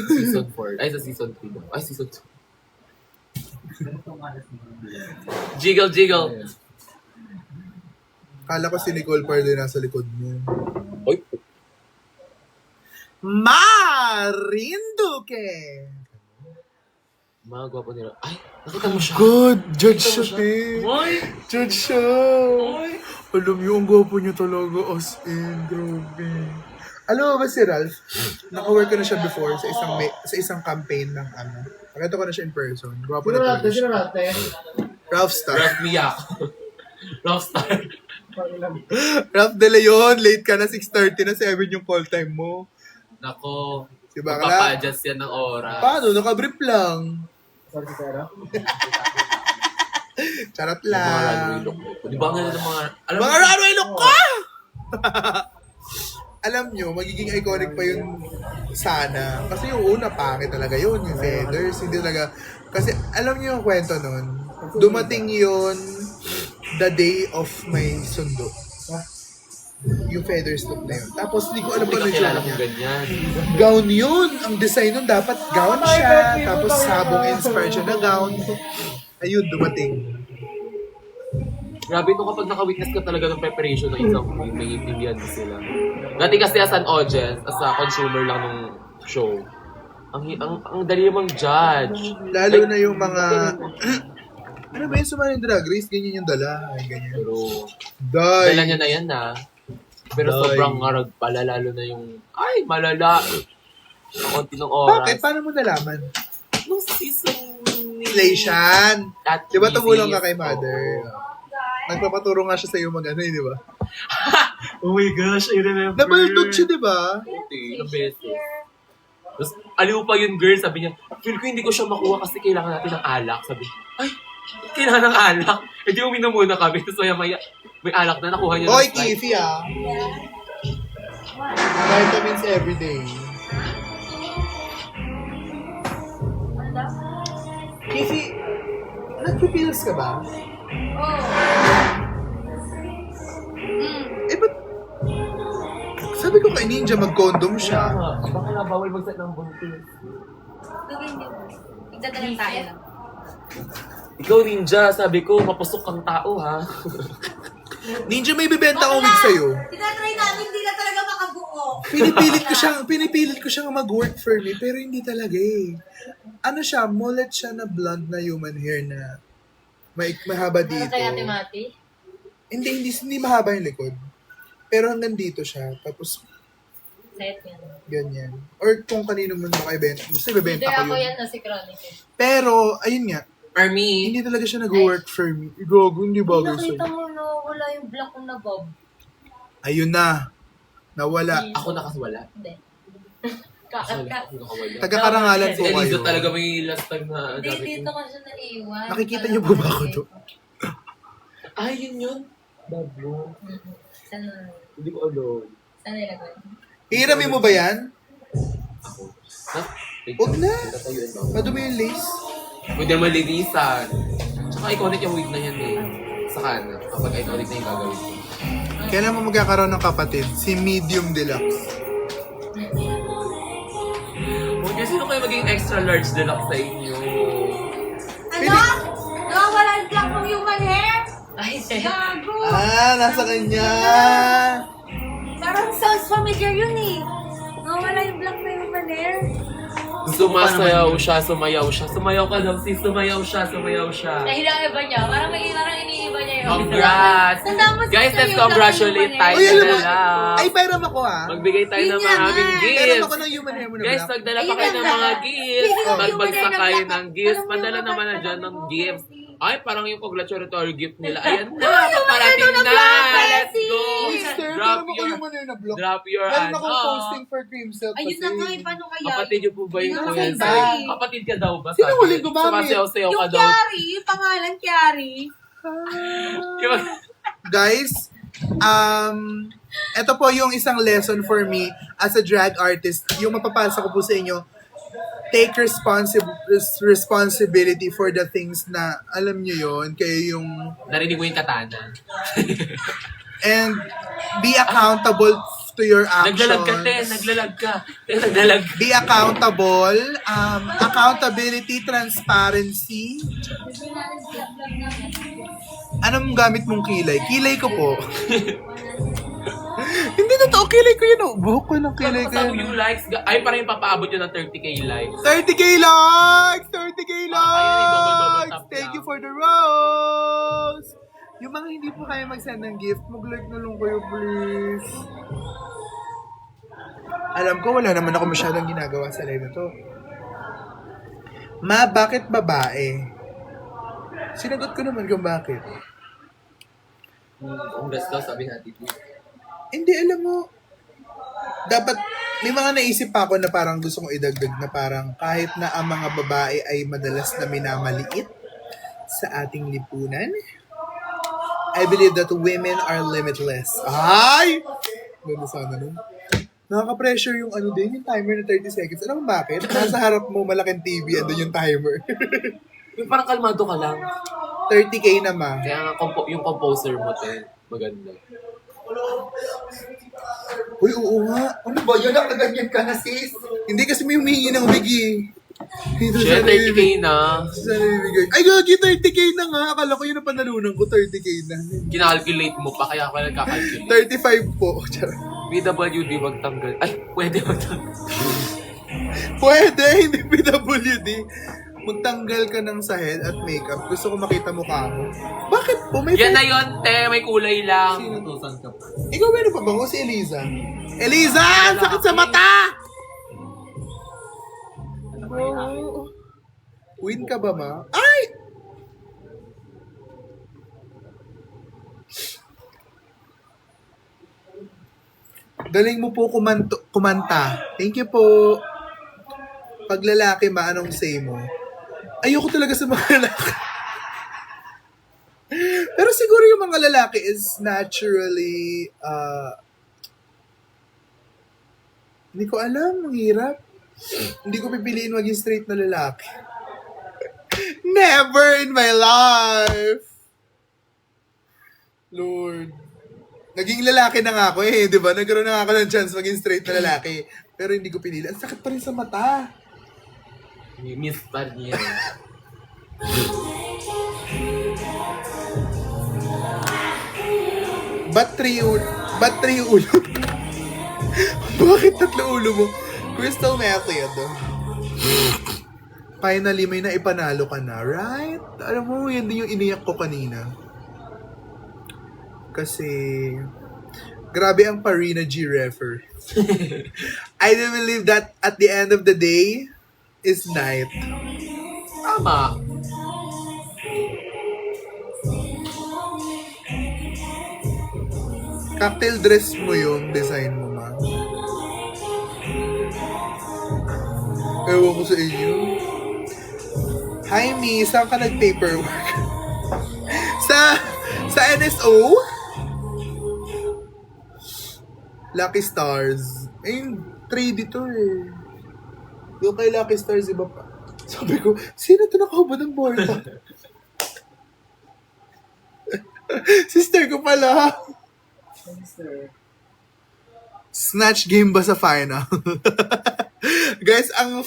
Season 4. Ay, sa season 3. Ay, season 2. Jiggle, jiggle. Kala ko si Nicole Pardo nasa likod mo. Oy. Marinduque! Mga gwapo nila. Ay, nakita mo siya. God, judge siya, eh. Ay! Judge siya. Ay! Alam niyo, ang gwapo niya talaga. As in, grabe. Alam mo ba si Ralph? Naka-work ko na siya before sa isang campaign ng ano. Pakita ko na siya in person. Gwapo Sino na talaga natin? Sino siya. natin? Ralph Star. Ralph Miyak. Ralph Star. Ralph De Leon, late ka na, 6:30 na, 7 yung call time mo. Nako. Si Bakla. Magpapadjust yan ng oras. Paano? Nakabrief lang. Sorry, si Sarah. Charot Yung mga runway lang. look. Di ba nga ng mga... Alam Mga mo- runway look ko! Alam nyo, magiging iconic pa yun sana. Kasi yung una, pangit talaga yun. Yung feathers, hindi talaga. Kasi alam nyo yung kwento nun. Dumating yun the day of my sundo. Yung feathers look na yun. Tapos hindi ko alam Hindi pa ka na kilala siya. kung ganyan. Gown yun. Ang design nun dapat gown siya. Tapos sabong inspired siya na gown. Ayun, dumating. Grabe ito kapag naka-witness ka talaga ng preparation ng isang queen, may intindihan din sila. Dati kasi as an audience, as a consumer lang ng show, ang dali namang judge. Lalo na yung mga... ano ba yung sumali ng Drag Race? Ganyan yung dala. Ay, ganyan. Pero, Day. dala niya na yan na. Pero Day. sobrang ngarag pala, lalo na yung, ay, malala. Ang konti ng oras. Bakit? Paano mo nalaman? Nung season ni... Inflation. At Di ba tumulong ka Mrs. kay mother? Nagpapaturo nga siya sa'yo mag-ano eh, di ba? Oh my gosh, I remember. Nabaltot siya, di ba? Puti, ilang beses. Tapos, aliw pa yun, girl, sabi niya, feel ko hindi ko siya makuha kasi kailangan natin ng alak. Sabi, ay, kailangan ng alak. Eh, di uminom muna kami. Tapos may alak na nakuha niya. Oy, ng Sprite. Kifi ah. Vitamins everyday. Kifi, nagpipills ka ba? Oh. Eh, ba't... Sabi ko kay Ninja, mag-condom siya. Baka na bawal mag-set ng buntis. Tugin niyo. Igdadalang tayo lang. Ikaw, Ninja, sabi ko, mapasok kang tao, ha? Ninja, may bibenta akong wig sa'yo. Tinatry namin, hindi na talaga makabuo. Pinipilit ko siyang mag-work for me, pero hindi talaga eh. Ano siya, mullet siya na blonde na human hair na mahaba Ano dito. kaya, Timati? Hindi mahaba yung likod. Pero hanggang dito siya. Tapos, Set yan. ganyan. Or kung kanino mo makibenta. Gusto ibebenta Hindi ko ako yun. yan na si Chronic. Pero, ayun nga. For me, Hindi talaga siya nag-work for me. Gago, hindi bagay Nakita sa'yo. mo na wala yung black ko na bob. Ayun na. Nawala. ako nakaswala. Hindi. Actually, Kakat. ako nakawala. Taga-karangalan Si po Eliza kayo. talaga may last time na Hindi, gamit dito yun. ko siya naiwan. Nakikita niyo po ba ako doon? Ay, yun yun. Babo. Saan Hindi ko alam. nilagay? Hiramin mo ba yan? Ako. Ha? Wait Huwag lang. na. Tatayuin ba? Madumi yung lace. Pwede naman linisan. Tsaka iconic yung wig na yan eh. Sa kanan. Kapag iconic na yung gagawin ko. Kailan mo magkakaroon ng kapatid? Si Medium Deluxe. Huwag kasi sino kayo maging extra large deluxe sa inyo? Ano? Nawawala yung black ng human hair? Ay, gago! Nasa kanya! Parang sounds familiar yun eh. Nawawala yung black ng human hair. Sumasayaw siya, sumayaw siya. Sumayaw ka daw, sis. Sumayaw siya. Dahil ang iba niya, parang iniiba niya yung Congrats! Tapos Guys, ito let's yung congratulate human hair. tayo Uy, alam mo, na lang. ay, pairam ako Magbigay tayo Yun ng nga maraming nga. Pairam gifts. ako ng human hair mo na Guys, black. magdala pa Ayun kayo na ng nga. mga gifts. Bigyan mo Magbagsak yung kayo black. ng gifts. Alam mo Padala yung naman na black. dyan ng gifts. Ay, parang yung congratulatory gift nila. Ayan na, Ay, yung paparating mga na. black, Let's sis. go. Sister, Drop pairam ako your, human hair na block. drop your, Meron akong posting for cream silk Ayun na nga, kasi. paano kaya? Kapatid niyo po ba yung Yun ang kuya? sabay. Kapatid ka daw ba? Sino huling gumamit? Sumasayaw-sayaw ka Yung daw. Chiari, yung pangalan Chiari. Guys, ito po yung isang lesson for me as a drag artist. Yung mapapasa ko po sa inyo, take responsibility for the things na, alam nyo yun, kayo yung, Narinig mo yung katana. and be accountable to your Naglalag ka, actions. naglalag ka. Naglalag. Be accountable, accountability, transparency. Anong gamit mong kilay? Kilay ko po. Hindi totoo, kilay ko yun. Oh. Buhok ko ng kilay ko Kasama yun. yung likes. Ay, parang yung papaabot yun ng 30k likes. 30k likes! 30k Kaya yung double likes! tap Thank lang. you for the rose! Yung mga hindi po kaya mag-send ng gift, mag-like na lang kayo, please. Alam ko, wala naman ako masyadong ginagawa sa live na to. Ma, bakit babae? Sinagot ko naman kung bakit. Congrats daw, sabi natin. Hindi, alam mo, dapat, may mga naisip pa ako na parang gusto kong idagdag na parang kahit na ang mga babae ay madalas na minamaliit sa ating lipunan, I believe that women are limitless. Ay! Ganda sana nun. Nakaka-pressure yung ano din, yung timer na 30 seconds. Alam mo bakit? Nasa harap mo, malaking TV, andun yung timer. Yung parang kalmado ka lang. 30k na ma. Kaya nga, yung composer mo, maganda. Uy, oo nga. Ano ba yun? Nakaganyan ka na, sis. Hindi kasi may humingi ng wigi. Dito Shit, 30k na. Sana ibigay. Ay, gagi, 30k na nga. Akala ko yun ang panalunan ko, 30k na. Kinalculate mo pa, kaya ako nagkakalculate. 35 po. Charot. PWD, wag tanggal. Ay, pwede wag tanggal. Pwede, hindi PWD. Magtanggal ka ng sahel at makeup. Gusto ko makita mukha mo. Bakit po? May Yan na yun, te. May kulay lang. Ikaw meron pa ba? O si Eliza? Eliza! Ang sakit sa mata! Win ka ba, ma? Ay! Galing mo po kumanta. Thank you po. Pag lalaki, ma, anong say mo? Ayoko talaga sa mga lalaki. Pero siguro yung mga lalaki is naturally, hindi ko alam, ang hirap. Hindi ko pipiliin maging straight na lalaki. Never in my life! Lord. Naging lalaki na nga ako di ba? Nagkaroon na nga ako ng chance maging straight na lalaki. Pero hindi ko pinili. Ang sakit pa rin sa mata. Miss pa rin yan. Ba't 3 ulo? Bakit 3 ulo mo? Crystal method. Finally, may naipanalo ka na, right? Alam mo, yan din yung iniyak ko kanina. Kasi, grabe ang Parina G refer. I do believe that at the end of the day, is night. Tama. Cocktail dress mo yung design mo, ma. Ewan ko sa inyo. Hi, Mi. Saan ka nag-paperwork? sa NSO? Lucky Stars. Ayun, 3D to eh. Yung kay Lucky Stars, iba pa. Sabi ko, sino to nakahubad ng board? Sister ko pala. Snatch game ba sa final? Guys, ang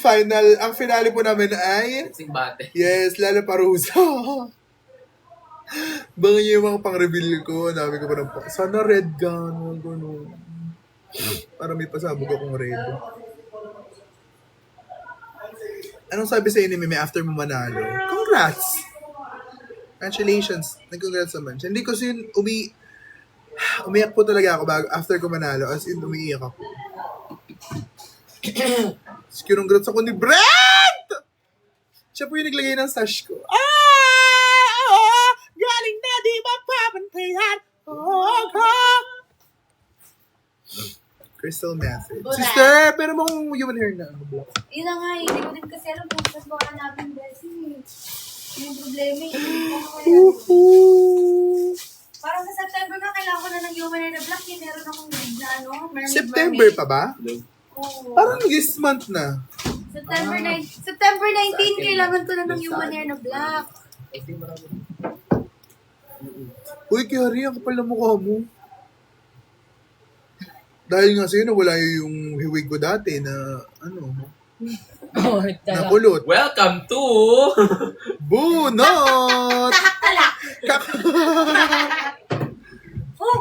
finale po namin ay Simbate. yes, Lala Parusa. Bangin niyo yung mga pang-reveal ko. Dami ko pa ng sana red gun. Gano'n. Para may pasabog akong red. Anong sabi sa ni Meme after mo manalo? Congrats! Congratulations. Nag-congrats naman siya. Hindi ko umiyak po talaga ako after ko manalo. As in, umiiyak ako. Congrats ako ni Brent! Siya po yung naglagay ng sash ko. Galing na di ba papantayan? Crystal Method. Wala. Sister, pero mong human hair na. Yun na nga, hindi ko din kasi alam kung saan mo hanapin blessing. Yung problema parang sa September na kailangan ko na ng human hair na black. Yung meron akong grade na mermaid. September pa ba? Oo. Parang this month na. September 19, kailangan ko na ng human hair na black. Uy, Kiari, ang kapal na mukha mo. Dahil nga sa'yo, nawala yung hiwig ko dati na, nakulot. Welcome to... Bunot! Oh!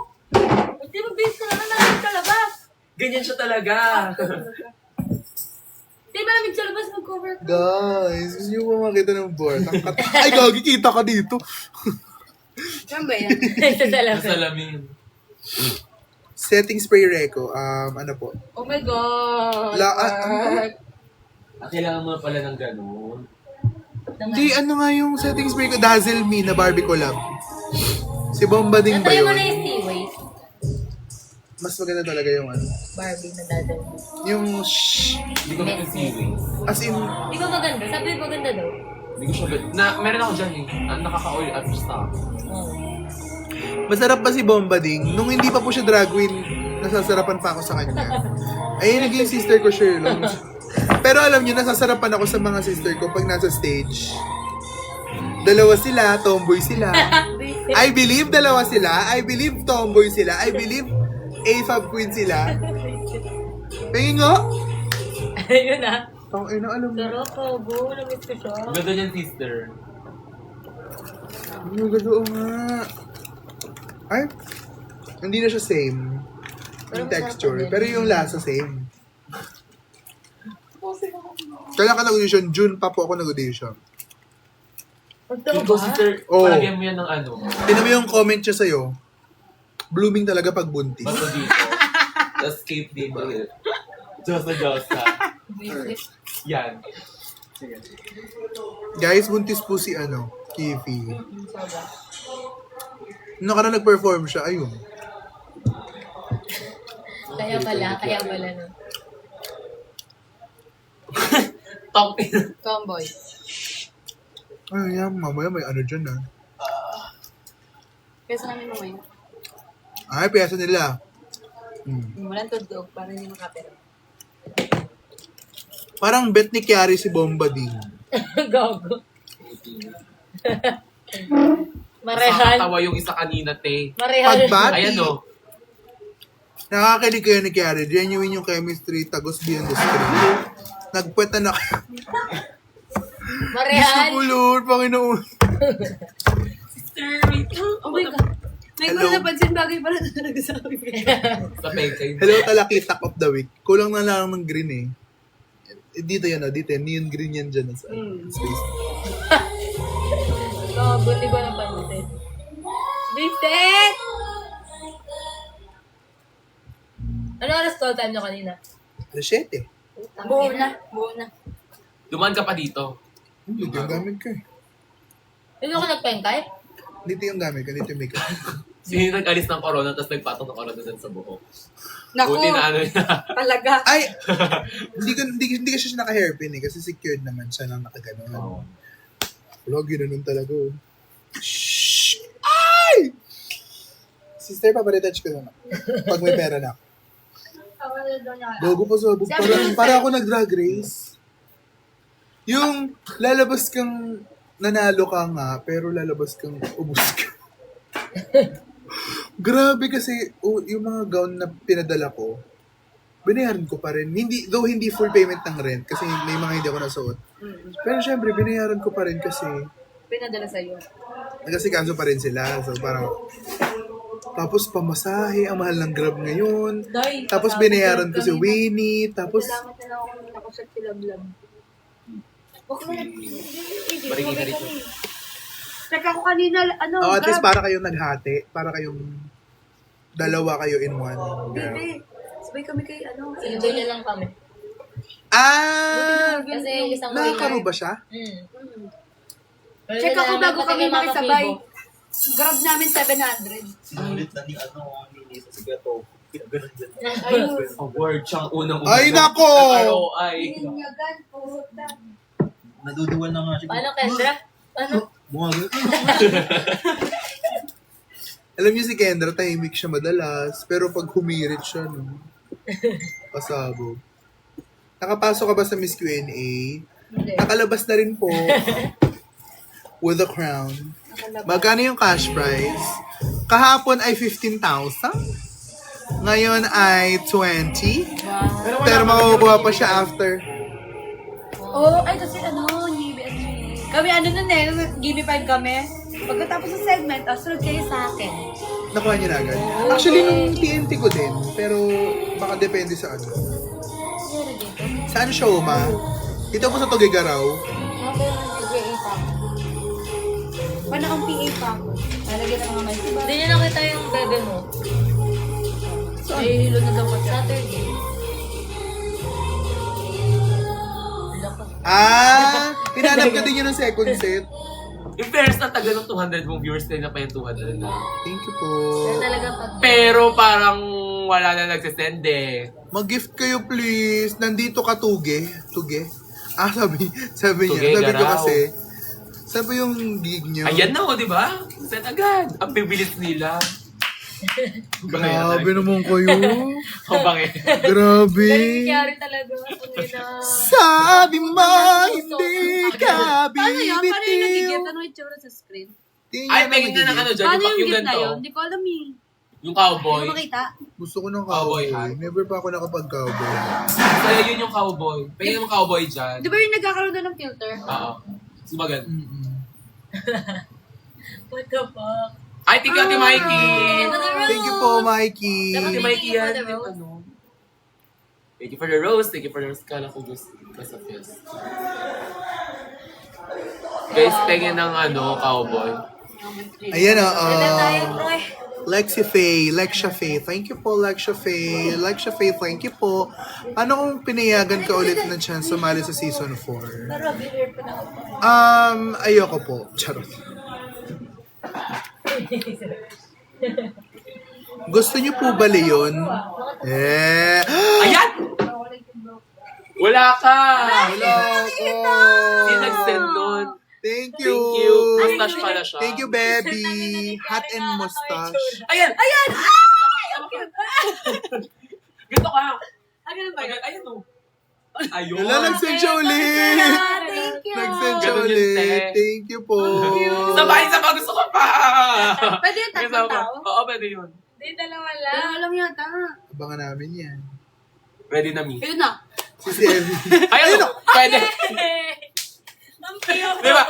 Buti mabilis ka naman malamig sa labas. Ganyan siya talaga. Di malamig sa labas, mag-cover ka. Guys, gusto niyo ba makita ng board? Ay, gagi, kita ka dito. Saan ba yan? Sa salamin. Sa salamin. Setting spray reco. Ano po? Oh my God. Kailangan mo pala ng ganun. Hindi, ano nga yung setting spray ko? Dazzle Me na Barbie collab. Si Bomba Ding ba Natry mo yun? na yung Seaways. Mas maganda talaga yung Barbie na dadal. yung Hindi ko na seaweed. as in, Di ba maganda? Sabi mo maganda daw. Hindi ko siya meron ako dyan eh. Nakaka-oil at stop. masarap pa si Bomba Ding. Nung hindi pa po siya drag queen, nasasarapan pa ako sa kanya. Ayun, naging sister ko, Sherlock. Pero alam niyo, nasasarapan ako sa mga sister ko pag nasa stage. Dalawa sila, tomboy sila. I believe dalawa sila. I believe tomboy sila. I believe AFAB queen sila. Tingin nga. Ayun na. Ina, alam mo. Sarap po, bo. Namiss ko siya. Ganda niyan, sister. Ang ganda nga. Ay, hindi na siya same. Yung texture. Pero yung lasa same. Kailan ka nag-audition? June pa po ako nag-audition. Feel ko, sister, Oo. palagyan mo yan ng ano. Tinan mo yung comment siya sa'yo. Blooming talaga pag buntis. Bato dito. Tapos cape dito. Diyosa. Yan. Guys, buntis po si Kifi. Nung nag-perform siya, ayun. Kaya pala, no. Tomboy. Ay, yan, mamaya may dyan Kesa namin mamaya. Ay, piyasa nila. Walang tudog para hindi makapera. Parang bet ni Kiari si Bomba Ding. Gago. Marehal. Tawa yung isa kanina, te. Marehal. Pagbati. Ayan o. Nakakilig kayo ni Kiari. Genuine yung chemistry, tagos beyond the screen. Nagpweta na kayo. Gusto Marehal. ko, Lord, Panginoon. Sister, wait. Oh my God. May Hello. ko napansin bagay pala talaga sa akin. Sa pengkay. Hello, Talakitak of the Week. Kulang na lang ng green eh. Dito yan, dito yan. Neon green yan dyan. Sa space. Gago, hindi ko napansin. Vincent! Ano oras call time nyo kanina? Alas 7. Buo na. Dumaan ka pa dito. Dito yung gamit ko eh. Hindi ako nagpengkay? Dito yung gamit ko. Dito yung makeup. Sino yung nag-alis ng corona tapos nagpatong ng corona dun sa buhok? Naku, Buti na ano niya. talaga. Ay! hindi kasi siya naka-hairpin eh. Kasi secured naman siya nang nakaganon. Oo. Wala, ginanon talaga. Shhh! Ay! Sister, paparetouch ko naman. Pag may pera na ako. Gogo pa sa bug. Para ako nag-drag race. Yung lalabas kang nanalo ka nga, pero lalabas kang ubus ka. Grabe kasi yung mga gown na pinadala ko, binayaran ko pa rin. Though hindi full payment ng rent kasi may mga hindi ako nasuot. Pero syempre, binayaran ko pa rin kasi Pinadala sa'yo. nagasikanso pa rin sila. So parang, tapos pamasahe, ang mahal ng Grab ngayon. Day, Tapos binayaran ko si Winnie. Tapos, salamat na lang ako nakasat si Lablab. Marikita dito. Teka ko kanina, ano, Oh, at least Gab, para kayong naghati. Para kayong dalawa kayo in one. Girl. Bebe, sabay kami kay, ano, Enjoy na lang kami. Ah! Kasi isang Nakakaro ba siya? Check ako bago kami makisabay. Grab namin 700. Sinulit na ni ni sa sigato. Ganun din. Award siyang unang Ay, nako! ROI. Inyagan, puro na. Naduduwal na nga siya. Paano, Kendra? Paano? Bumagal. Alam niyo si Kendra, tahimik siya madalas. Pero pag humirit siya, no? Pasabog. Nakapasok ka ba sa Miss Q&A? Hindi. Nakalabas na rin po. With a crown. Magkano yung cash prize? Kahapon ay 15,000. Ngayon ay 20. Pero makukuha pa siya after. Oh, ay kasi ano, GBS. Kami ano nun eh, Gimme 5 kami. Pagkatapos ng segment, sunod kayo sa akin. Nakuha niya na agad. Actually, nung TNT ko din. Pero baka depende sa ano. Saan siya, Uma? Dito po sa Tugigaraw. Ako yung PA pa ako. Paano ang PA pa ako? Nalagyan ng mga may diba? Hindi niya nakita yung bebe mo. Ay, hilo na daw ko siya. Saturday. Ah! Hinanap ka din yun ng second set. In fairness na taga ng 200 mong viewers na pa yung 200 na. Thank you po. Kaya talaga pag... Pero parang wala na nagsisend eh. Mag-gift kayo please. Nandito ka, Tuge. Tuge? Ah, sabi Tuge, niya. Sabi ko Garaw. kasi. Sabi yung gig niyo. Ayan na o, di ba? Send agad. Ang bibilis nila. Grabe naman kayo. Ang bangin. Grabe. Nangyari talaga. Sabi mo, hindi ka Paano yun? Paano yung nag-gift? bibitiw. Ano yung itsura sa screen? Ay, tingin na ng ano dyan. Paano yung Yung gift na ganito. yun? Hindi ko alam eh. Yung Hindi cowboy. ko makita. Gusto ko ng Cowboy cowboy. hat. Never pa ako nakapag-cowboy. Kaya yun yung cowboy. Pingin yung cowboy dyan. Di ba yung nagkakaroon doon ng filter? Oo. Sumagan. Mm-mm. What the fuck? Ay, thank you, Ate Mikey. Thank you po, Mikey. Ate Mikey yan. Thank you for the rose. Ano? Thank you for the rose. Thank you for the rose. Kala ko gusto sa face. Guys, pengin ng ano, cowboy. Ayan o. Ganda tayo, Troy. Lexia Faye, Lexia Faye. Thank you po, Lexia Faye. Lexia Faye, thank you po. Paano kung pinayagan ka ulit ng chance sumali sa season 4? Pero, binir pa na ako. Ayoko po. Charot. Gusto niyo po ba Leon? Eh. Ayan! Wala ka! Wala ko. Hindi nag-send nun. Thank you. Thank you. Mustache pala siya. Thank you, baby. Hat and mustache. Ayan! Ayan! Ganito ka. Ah, ganun ba? Ayan o. Ayun. Wala, nag-send siya ulit. Thank you. Nag-send siya Ganun yun, ulit. te. Thank you po. Sabay sa gusto ko pa! Pwede yung tatlong tao? Oo, pwede yun. Hindi, dalawa Dalawa lang. lang yata. Abangan namin yan. Ready na, Mi. Ayun na. Si Sevi. Ayun o! Pwede. Ang cute. Di ba?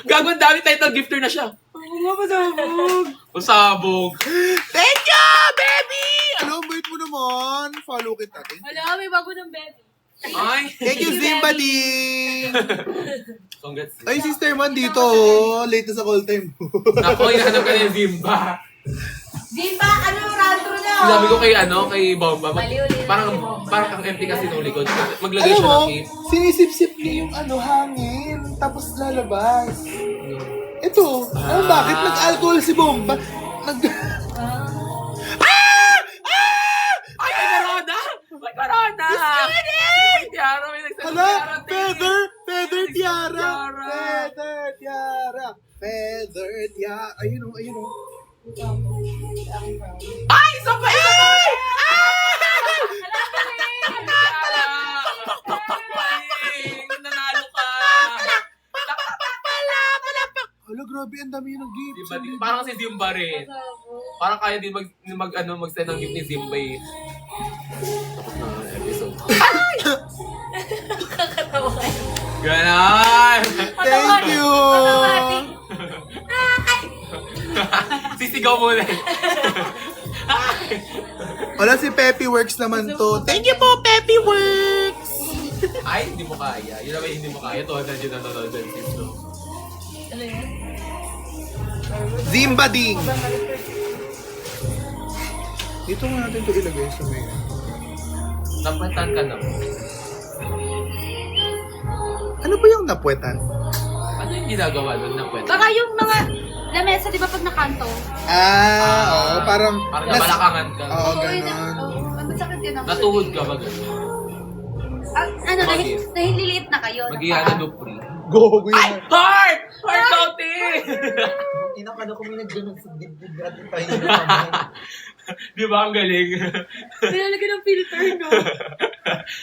Gagawin dami title gifter na siya. Oo nga, pasabog. Pasabog. Thank you, baby! Ano, bait mo naman. Follow kita. Wala, may bago ng baby. Ay. Thank you, Zimba Ding! Congrats. Ay, Sister Man dito. Oh. Late na sa call time. Ako, hinahanap ka ng Zimba. Zimba, ano, rantro na? Sabi ko kay kay Bomba. Mali-uli na Parang ang empty kasi nung likod. Maglagay Alam siya mo, ng cake. sinisip-sip niya yung hangin. Tapos lalabas. Ito, alam bakit? Nag-alcohol si Bomba. Ay, may corona! May corona! May tiara, may nagsabi Hala, tiara. feather tiara. Tiara. Feather tiara. Feather tiara. Ayun o, ayun o. Ay, isa pa yun! Nanalo ka! Hala, grabe, ang dami yung gift. Diba, parang si Zimba rin. Parang kaya din mag-send ng gift ni Zimba eh. Tapos na ang episode. Ganon! Thank you! Sisigaw muna eh. Wala si Peppy Works naman to. Thank you po, Peppy Works! Ay, Ay, hindi mo kaya. Yun naman hindi mo kaya. 200 yun ang nanonood dyan, sis, no? Ano yun? Zimba Ding! Dito nga natin ito ilagay sa may... Napatan ka na. Ano ba yung napwetan? Ano yung ginagawa nun na pwede? Baka yung mga lamesa, di ba pag nakanto? Oo, parang... Parang nabalakangan ka. Oo, yun. ganun. Oo, ang sakit yun ako. Natuhod ka ba gano'n? Ano, nahililiit na kayo. Mag-iana dupri. Gogo Ay! yun. Heart! Heart counting! Tinakano kami nagdanog sa dibdib natin tayo naman. Di ba ang galing? Nilalagyan ng filter, no?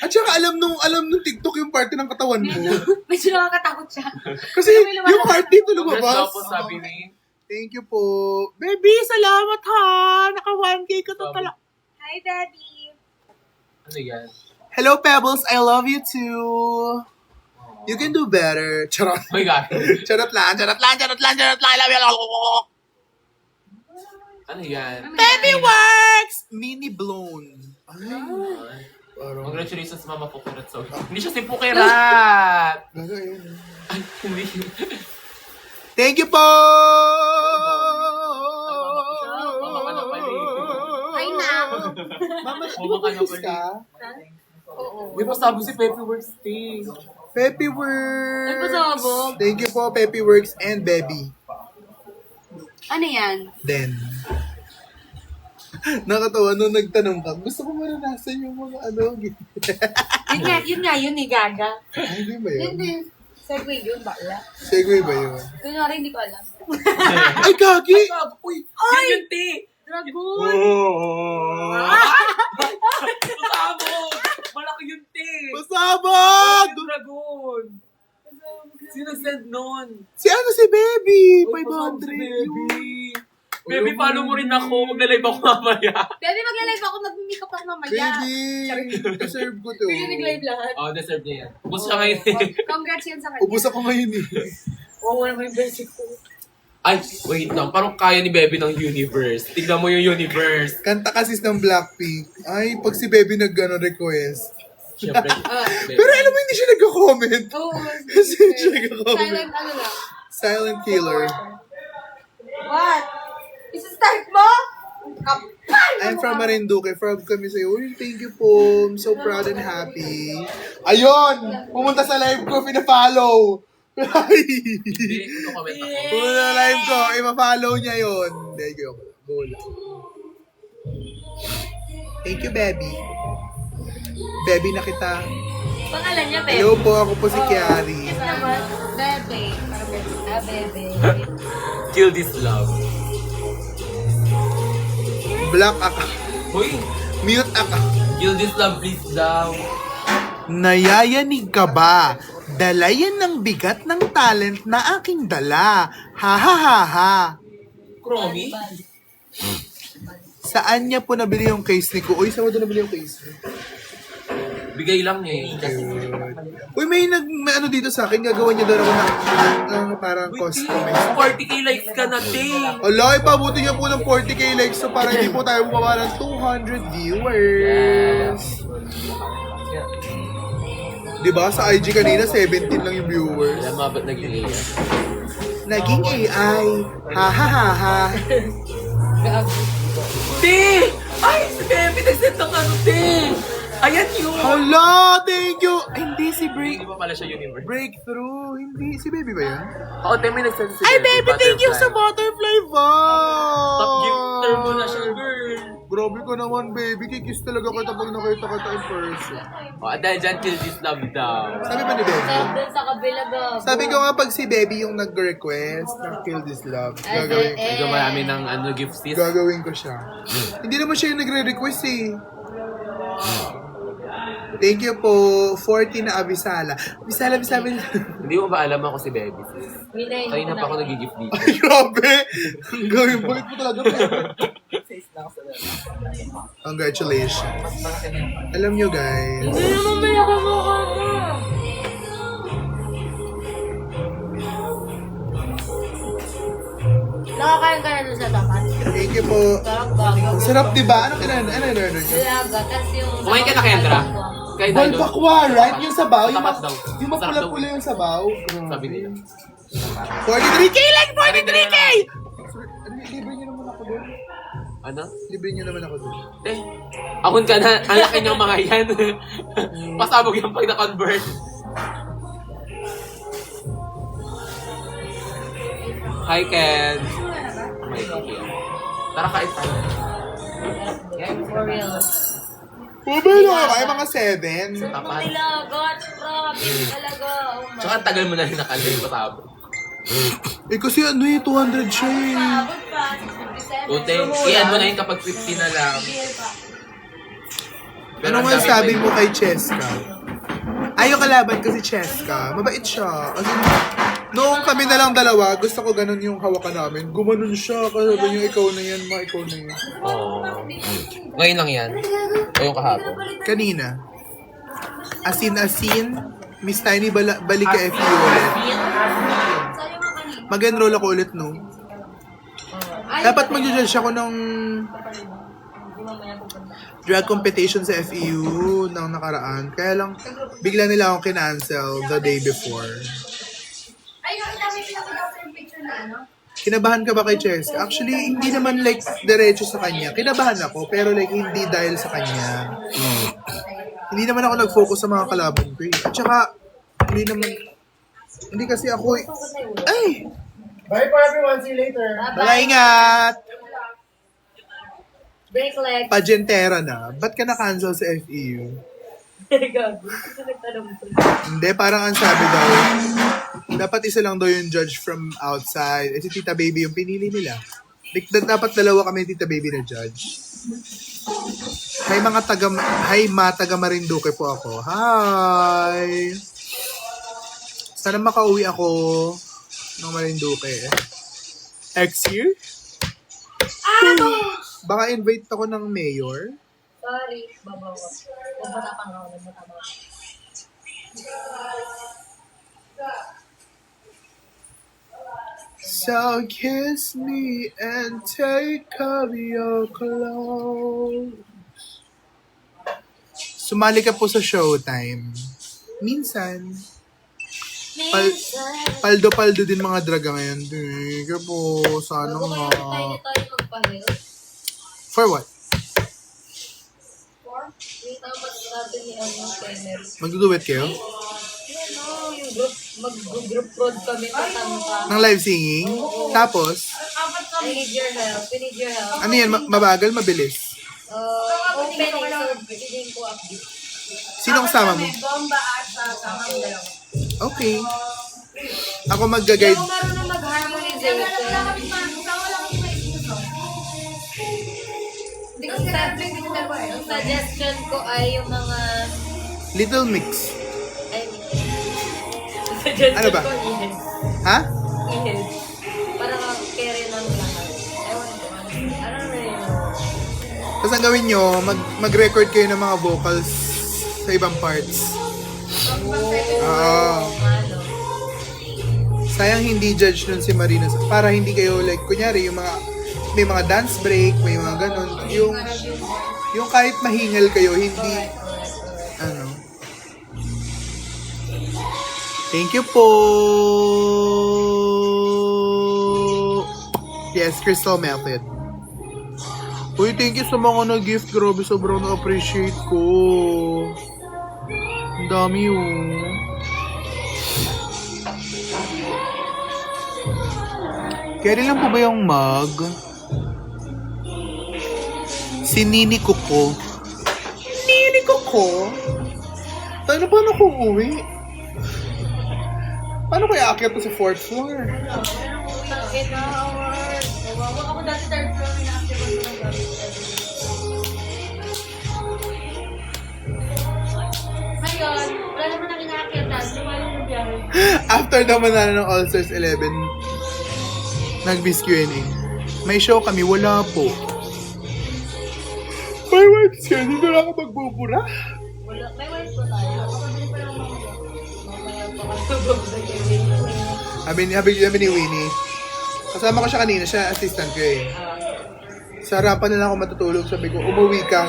At saka alam nung TikTok yung party ng katawan mo. Medyo nakakatakot siya. Kasi yung heart dito Congrats lumabas. daw po sabi ni... Thank you po. Baby, salamat ha! Naka 1K ka to pala. Hi, Daddy. Ano yan? Hello, Pebbles. I love you too. You can do better. Charot. Oh my God. Charot lang. I love you. Ano yan? Baby works! Mini blown. Ay. Parang... Congratulations, Mama Pukirat. So, hindi siya si Pukirat! Gaga, yun. Ay, hindi. Thank you po! Mama ka na pala. Hi, na. Mama, di Mama ba ka na bulis pala. ka? Di ba sabi si Pepe Works Day? Peppy Works! Ay, pasabog. Thank you po, Peppy Works and Baby. Ano yan? Then, nakatawa nung nagtanong ka, gusto ko maranasan yung mga ano. Yun nga, yun eh, gaga. Ay, hindi ba yun? Hindi. Segway yun, bakla. Segway ba yun? Kunwari, hindi ko alam. Ay, gagi! Uy! Ay! Yun yung tea! Dragon! Pasabog! Malaki yung tea! Pasabog! Yung dragon! Sino send nun? Si ano si Baby? Uy, 500 pasabog si yun. Baby! Baby, follow mo rin ako. Magla-live ako mamaya. Baby, magla-live ako, mag-makeup ako mamaya. Baby! Deserve ko to. Baby, nag-live lahat. Oh, deserve niya yan. Ubus siya ngayon. Congrats yan sa kanya. Ubus ako ngayon eh. Oo, naman yung basic ko. Ay, wait lang. Parang kaya ni Baby ng universe. Tignan mo yung universe. Kanta kasi ng Blackpink. Ay, pag si Baby nag-request. Siyempre. Pero alam mo, hindi siya nag-comment. Oo. Kasi siya nag-comment. Silent ano lang. Silent killer. What? Isa-start mo? Kapal! I'm from Marinduque. From kami sa'yo. Uy, thank you po. I'm so proud and happy. Ayun! Pumunta sa live ko, pina-follow. Ay! Hindi, comment ako. Pumunta sa live ko, ipa-follow niya yun. Thank you. Go lang. Thank you, baby. Baby na kita. Pangalan niya, Bebe. Hello po, ako po si Kiari. Yes naman. Bebe. Parang Bebe. Ah, Bebe. Kill this love. Black account. Hoy! Mute account. Kill this love, please daw. Nayayanig ka ba? Dala yan ng bigat ng talent na aking dala. Ha ha ha ha. Chromie? Saan niya po nabili yung case ni Ko? Uy, saan mo doon nabili yung case ni? Bigay lang eh. Uy, may ano dito sa akin. Gagawa niya doon ako ng parang customized. 40k likes ka na, Tay! Ala, ipabuti niya po ng 40k likes so para hindi po tayo bumaba ng 200 viewers. Diba? Sa IG kanina, 17 lang yung viewers. Alam mo, ba't nag-delay yan? Naging AI. Ha ha ha ha. Tay! Ay! Si Baby nag-send ng ano, Tay! Ayan yun! Hala, thank you. Ay, hindi si Hindi pa pala siya universe. Breakthrough. Hindi. Si Baby ba yan? Oo, Tay, may nag-send si Ay, Baby, thank you sa Butterfly. butterfly vibe. Top gifter mo na siya, girl! Grabe ka naman, baby. Kikis talaga kita pag nakita kita in person. O, dahil dyan, kill this love daw. Sabi ba ni Baby? Doon sa kabila daw. Sabi ko nga pag si Baby yung nag-request ng Kill This Love, gagawin ko. Medyo marami ng gift sis. Gagawin ko siya. Hindi naman siya yung nagre-request eh. Thank you po. 40 na Abisala. Abisala. Hindi mo ba alam ako si Baby sis? Kanina pa ako nag-gift dito. Ay, grabe. Ang gawin. Bakit mo talaga? Congratulations. Alam nyo guys. Hindi naman may nakamukha mo. Nakakain ka na doon sa tapat. Thank you po. Sarap ba? Ang sarap diba? Ano in-order nyo? Nilaga, tas yung... Kumain ka na, Kendra? Kay Nylon. Balbakwa, right? Yung sabaw. Yung, Tapat daw. yung Masarap daw. mapula-pula yung sabaw. Sabi nila. 43K lang! 43K! Libre niyo naman ako doon. Ano? Libre niyo naman ako doon. Eh, akon ka na. Ang laki niyang mga yan. Pasabog yung pag na-convert. Hi, Ken. May cookie. Tara, kain tayo. For real. Pumelo ka ay mga 7. Tapat. Nilagot, grabe talaga. Oh my. Tsaka ang tagal mo na rin nakalay pasabog. Eh kasi ano eh, 200 siya eh. Sabot pa, 67. Ute, iyan mo na yun kapag 50 na lang. Ano ang man dami sabi pa mo kay Cheska? Ayaw kalaban kasi Cheska. Mabait siya. Kasi noong kami na lang dalawa, gusto ko ganun yung hawakan namin. Gumanon siya. Kasi sabi niyo, ikaw na yan, ikaw na yan. Oo. Ngayon lang yan. O yung kahapon. Kanina. Asin. Miss Tiny, balik ka FU ulit. Mag-enroll ako ulit, no? Dapat mag-judge ako ng drag competition sa FEU ng nakaraan. Kaya lang, bigla nila akong kinancel the day before. Ay, nakita mo yung picture na ano? Kinabahan ka ba kay Chess? Actually, hindi naman like diretso sa kanya. Kinabahan ako, pero like hindi dahil sa kanya. Hindi naman ako nag-focus sa mga kalaban ko. At saka, hindi kasi ako ay! Bye for everyone. See you later. Wala ingat! Break leg. Pagentera na. Ba't ka na-cancel sa FEU? Gago. Kasi nagtanong ko. Hindi, parang ang sabi daw, dapat isa lang daw yung judge from outside. Eh, si Tita Baby yung pinili nila. Dapat dalawa kami Tita Baby na judge. Hi ma taga Marinduque po ako. Hi! Sana makauwi ako ng Marinduque. Next year? Baka invite ako ng mayor. Sorry, babaw. Magmatapang ako, magmatapang. So kiss me and take off your clothes. Sumali ka po sa Showtime. Minsan. Paldo-paldo din mga draga ngayon. Tiga po, sana nga. Tayo magpa-heal. For what? Wait, dapat sabi ni Kenner. Magduduet kayo? Yung group, mag-group prod kami tatangka. Ng live singing? Tapos, I need your help. We need your help. ano yan? Mabagal, mabilis? Opening, so feeling ko upbeat. Sino kasama mo? Bomba at sama ang dalawa. Okay. Ako mag-guide. Kung marunong mag-harmonization. Hindi ko sabi, ang suggestion ko ay yung mga... Little Mix. Suggestion Ano ba? ko, ihid. Ha? Ihid. Para carry ng lahat. Ewan ko. I don't really know. Tapos ang gawin nyo, mag-record kayo ng mga vocals sa ibang parts. Oo. Sayang hindi judge nun si Marina. Para hindi kayo like, kunyari, yung mga, may mga dance break, may mga ganun. Yung kahit mahingal kayo, hindi, ano. Thank you po. Yes, Crystal Method. Uy, thank you sa mga nag-gift. Grabe, sobrang na-appreciate ko. Ang dami yun. Kaya lang po ba yung mug? Si Nini Coco. Nini Coco? Tayo na paano kung uwi? Paano kaya aakyat ko sa 4th floor? Wawa ako dati third floor na after ko ng gabi. Ngayon, wala naman na kinakakitan. Sumali yung biyahe. After naman na ng All Stars 11, nag-Miss Q&A. May show kami, wala po. My wife's here, hindi na ako magbubura. Wala, may wife po tayo. Kapabili pa lang mga mamaya pa Sabi ni Winnie, kasama ko siya kanina, siya assistant ko eh. Sa harapan na lang ako matutulog, sabi ko, umuwi ka.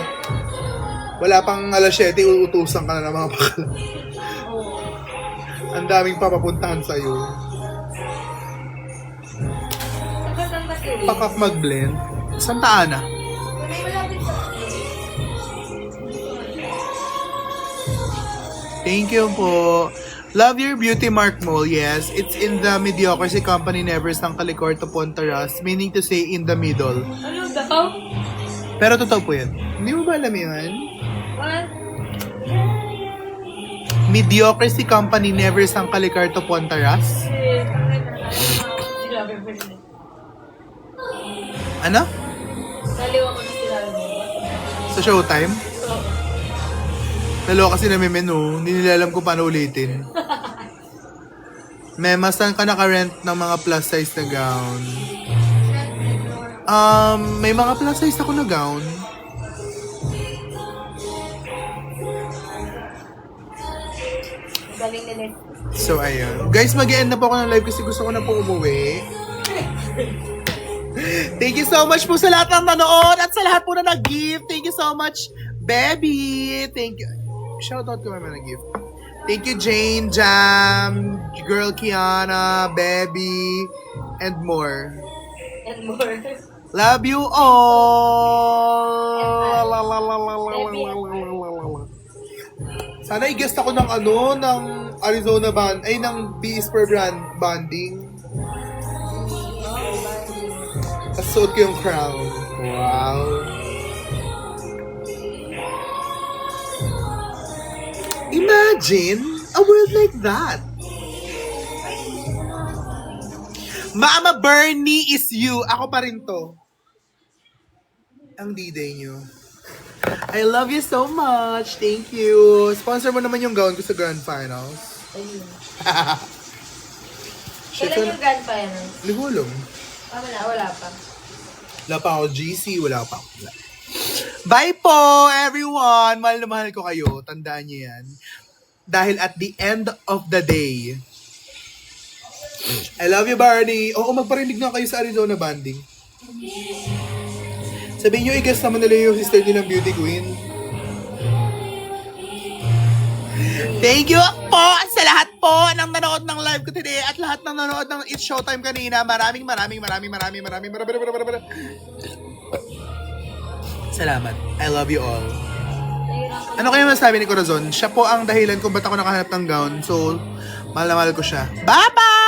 Wala pang alas 7, uutusan ka na ng mga bakla. Ang daming papapuntahan sa'yo. Saan ba sila? Pakak mag-blend. Santa Ana. May malapit sa Thank you po. Love your beauty mark mall. Yes, it's in the Mediocracy Company Nevers ng Calicor to Pontaras, meaning to say in the middle. ano daw? Pero totoo po yan. Hindi mo ba alam yun? What? Mediocracy Company Nevers ng Calicor to Pontaras? Sinabi mo rin. Ano? Naliwa ko na sinabi mo. Sa Showtime? So, Dalawa kasi na may menu. Hindi nila alam kung paano ulitin. Mema, saan ka naka-rent ng mga plus size na gown? May mga plus size ako na gown. galing nila. So, ayun. Guys, mag-end na po ako ng live kasi gusto ko na po umuwi. Thank you so much po sa lahat ng nanood at sa lahat po na nag-gift. Thank you so much, baby. Thank you. Shoutout ko naman nag-gift. Thank you, Jane, Jam, Girl Kiana, Baby, and more. And more. Love you all! La, la, la, la, la, la, la, la, la, la. Sana i-guest ako ng ng Arizona band, ay ng BS per brand bonding. Tapos suot ko yung crown. Wow. Imagine a world like that. Mama Bernie is you. Ako pa rin to. Ang D-Day nyo. I love you so much. Thank you. Sponsor mo naman yung gown ko sa Grand Finals. Ayun. Shit, Kailan yung grand final? Ligulong. Wala pa. Wala pa ako GC. Wala pa ako. Bye po, everyone. Mahal na mahal ko kayo. Tandaan niyo yan. Dahil at the end of the day, I love you, Barney. Oo, magparinig na kayo sa Arizona banding. Sabihin nyo, i-guess naman nila yung sister nilang beauty queen. Thank you po sa lahat po ng nanood ng live ko today at lahat ng nanood ng It's Showtime kanina. Maraming salamat. I love you all. Ano kayo masabi ni Corazon? Siya po ang dahilan kung ba't ako nakahanap ng gown. So, mahal na mahal ko siya. Bye-bye!